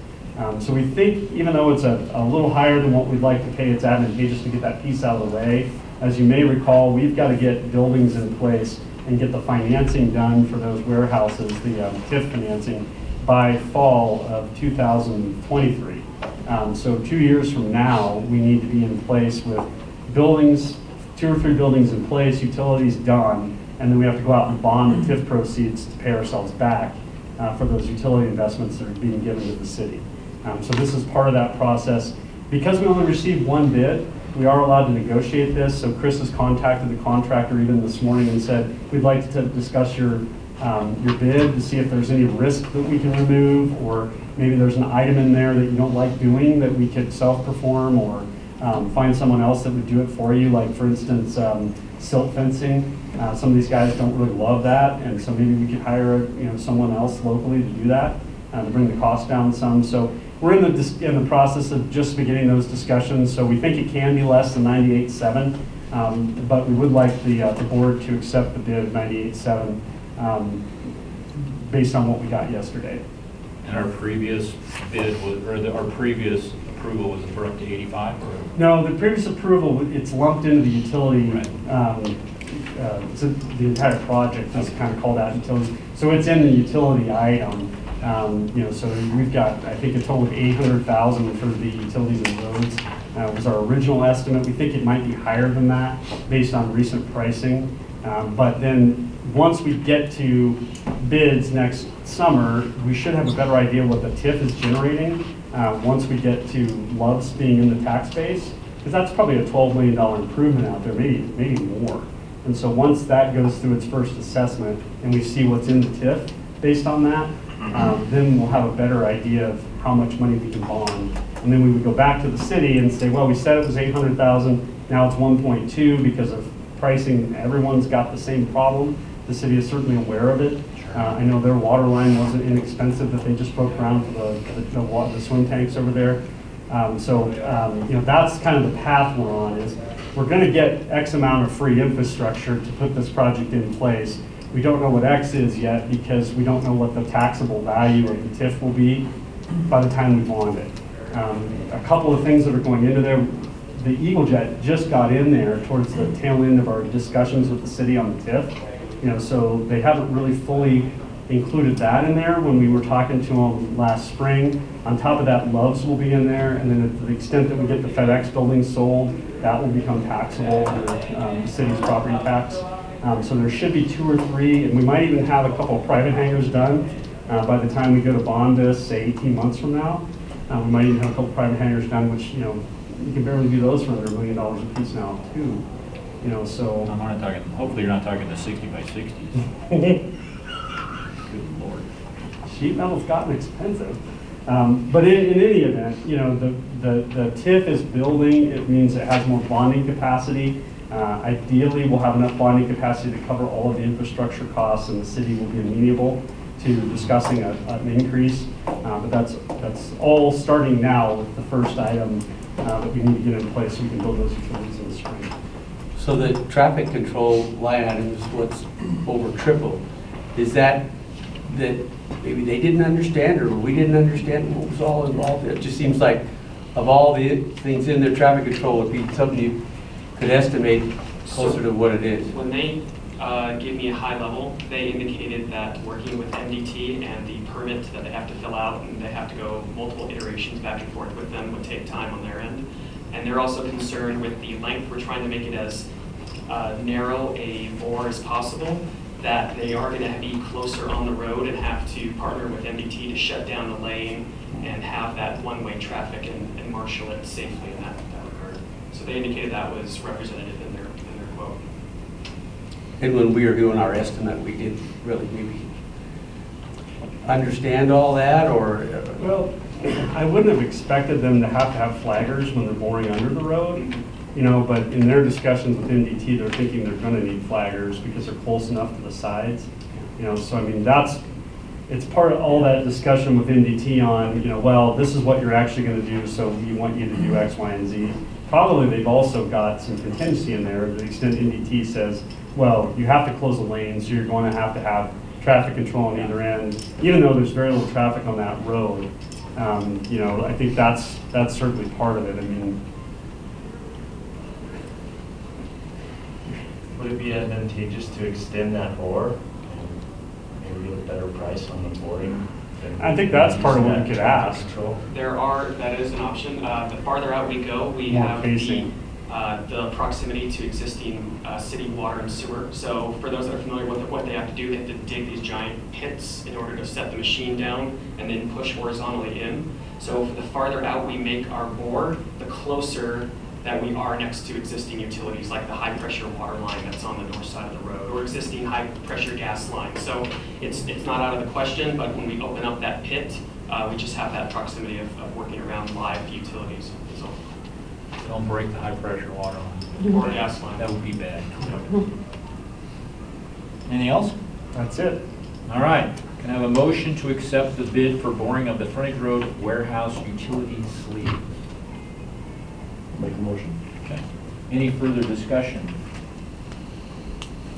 So we think, even though it's a little higher than what we'd like to pay, it's advantageous to get that piece out of the way. As you may recall, we've got to get buildings in place and get the financing done for those warehouses, the TIF financing, by fall of 2023. So 2 years from now, we need to be in place with buildings, 2 or 3 buildings in place, utilities done, and then we have to go out and bond the TIF proceeds to pay ourselves back for those utility investments that are being given to the city. So this is part of that process. Because we only received 1 bid, we are allowed to negotiate this. So Chris has contacted the contractor even this morning and said, we'd like to discuss your bid to see if there's any risk that we can remove, or maybe there's an item in there that you don't like doing that we could self-perform, or find someone else that would do it for you. Like, for instance, silt fencing. Some of these guys don't really love that, and so maybe we could hire someone else locally to do that to bring the cost down some. So we're in the process of just beginning those discussions. So we think it can be less than 98.7, but we would like the board to accept the bid of 98.7 based on what we got yesterday. And our previous bid was, or our previous approval was for up to 85, or? No, the previous approval, it's lumped into the utility. Right. So the entire project is kind of called out utility. So it's in the utility item. So we've got, I think, a total of 800,000 for the utilities and roads. Was our original estimate. We think it might be higher than that based on recent pricing. But then once we get to bids next summer, we should have a better idea what the TIF is generating once we get to Love's being in the tax base, because that's probably a $12 million improvement out there, maybe more. And so once that goes through its first assessment and we see what's in the TIF based on that, then we'll have a better idea of how much money we can bond. And then we would go back to the city and say, well, we said it was 800,000, now it's 1.2 because of pricing. Everyone's got the same problem. The city is certainly aware of it. I know their water line wasn't inexpensive that they just broke ground for the swim tanks over there. That's kind of the path we're on, is we're going to get X amount of free infrastructure to put this project in place. We don't know what X is yet because we don't know what the taxable value of the TIF will be by the time we bond it. A couple of things that are going into there. The Eagle Jet just got in there towards the tail end of our discussions with the city on the TIF. So they haven't really fully included that in there when we were talking to them last spring. On top of that, Love's will be in there, and then to the extent that we get the FedEx building sold, that will become taxable under the city's property tax. So there should be 2 or 3, and we might even have a couple of private hangars done by the time we go to bond this, say 18 months from now. We might even have a couple of private hangars done, which, you can barely do those for under $1 million a piece now, too. So. I'm not talking, hopefully you're not talking the 60 by 60s. Good Lord. Sheet metal's gotten expensive. But in any event, the TIF is building. It means it has more bonding capacity. Ideally, we'll have enough bonding capacity to cover all of the infrastructure costs, and the city will be amenable to discussing an increase. But that's all starting now with the first item that we need to get in place so we can build those utilities in the spring. So the traffic control line item is what's over triple. Is that maybe they didn't understand, or we didn't understand what was all involved? It just seems like of all the things in there, traffic control would be something you could estimate closer to what it is. When they gave me a high level, they indicated that working with MDT and the permit that they have to fill out, and they have to go multiple iterations back and forth with them, would take time on their end. And they're also concerned with the length. We're trying to make it as narrow a bore as possible, that they are going to be closer on the road and have to partner with MDT to shut down the lane and have that one-way traffic and marshal it safely in that regard. So they indicated that was representative in their quote. And when we were doing our estimate, we didn't really maybe understand all that, or? Well, I wouldn't have expected them to have flaggers when they're boring under the road, but in their discussions with MDT, they're thinking they're going to need flaggers because they're close enough to the sides. So I mean, it's part of all that discussion with MDT on, well, this is what you're actually going to do, so we want you to do X, Y, and Z. Probably they've also got some contingency in there to the extent MDT says, well, you have to close the lanes, so you're going to have traffic control on either end, even though there's very little traffic on that road. I think that's certainly part of it. I mean, would it be advantageous to extend that bore and maybe get a better price on the boring? I think that's part of what we could ask. That is an option. The farther out we go, we More have pacing. the proximity to existing city water and sewer. So for those that are familiar with what they have to do, they have to dig these giant pits in order to set the machine down and then push horizontally in. So the farther out we make our bore, the closer that we are next to existing utilities, like the high-pressure water line that's on the north side of the road, or existing high-pressure gas line. So it's not out of the question, but when we open up that pit, we just have that proximity of working around live utilities. So, Don't break the high-pressure water line. or gas line. That would be bad. Anything else? That's it. All right. Can I have a motion to accept the bid for boring of the frontage road warehouse utility sleeve? Make a motion. Okay. Any further discussion?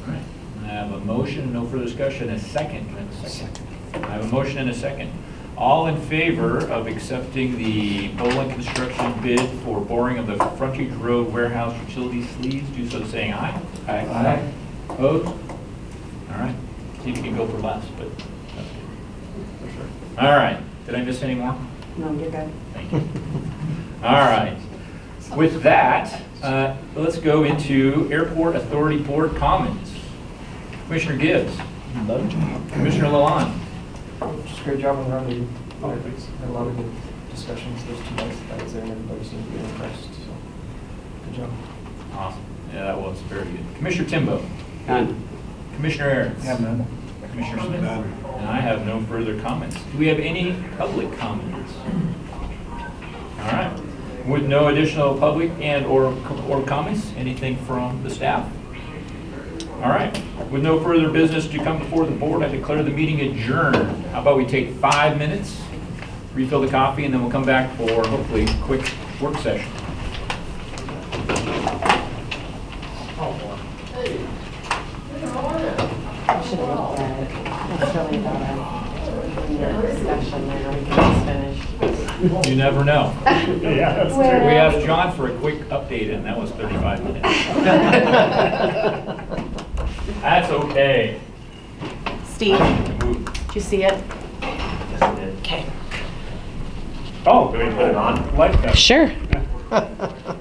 All right. I have a motion, no further discussion, a second. Can I have a second? I have a motion and a second. All in favor of accepting the Boland Construction bid for boring of the frontage road warehouse utility sleeves, do so saying aye. Aye. Opposed? All right. See if you can go for less, but that's good. For sure. All right. Did I miss any more? No, you're good. Thank you. All right. With that, let's go into Airport Authority Board comments. Commissioner Gibbs. Commissioner Lalonde. Just great job on the run. Had a lot of good discussions those 2 nights that I was there, and everybody seemed to be impressed, so good job. Awesome. Yeah, that was very good. Commissioner Timbo. None. Commissioner Aaron's. Have none. Commissioner Smith. And I have no further comments. Do we have any public comments? All right. With no additional public and or comments, anything from the staff? All right. With no further business to come before the board, I declare the meeting adjourned. How about we take 5 minutes, refill the coffee, and then we'll come back for hopefully a quick work session. I should have looked at it. It's really about a discussion there, we can just finish. You never know. Yeah, that's Well- true. We asked John for a quick update, and that was 35 minutes. That's okay. Steve, Move. did you see it? Yes, I did. Okay. Oh, Do we put it on? like that. Sure. Yeah.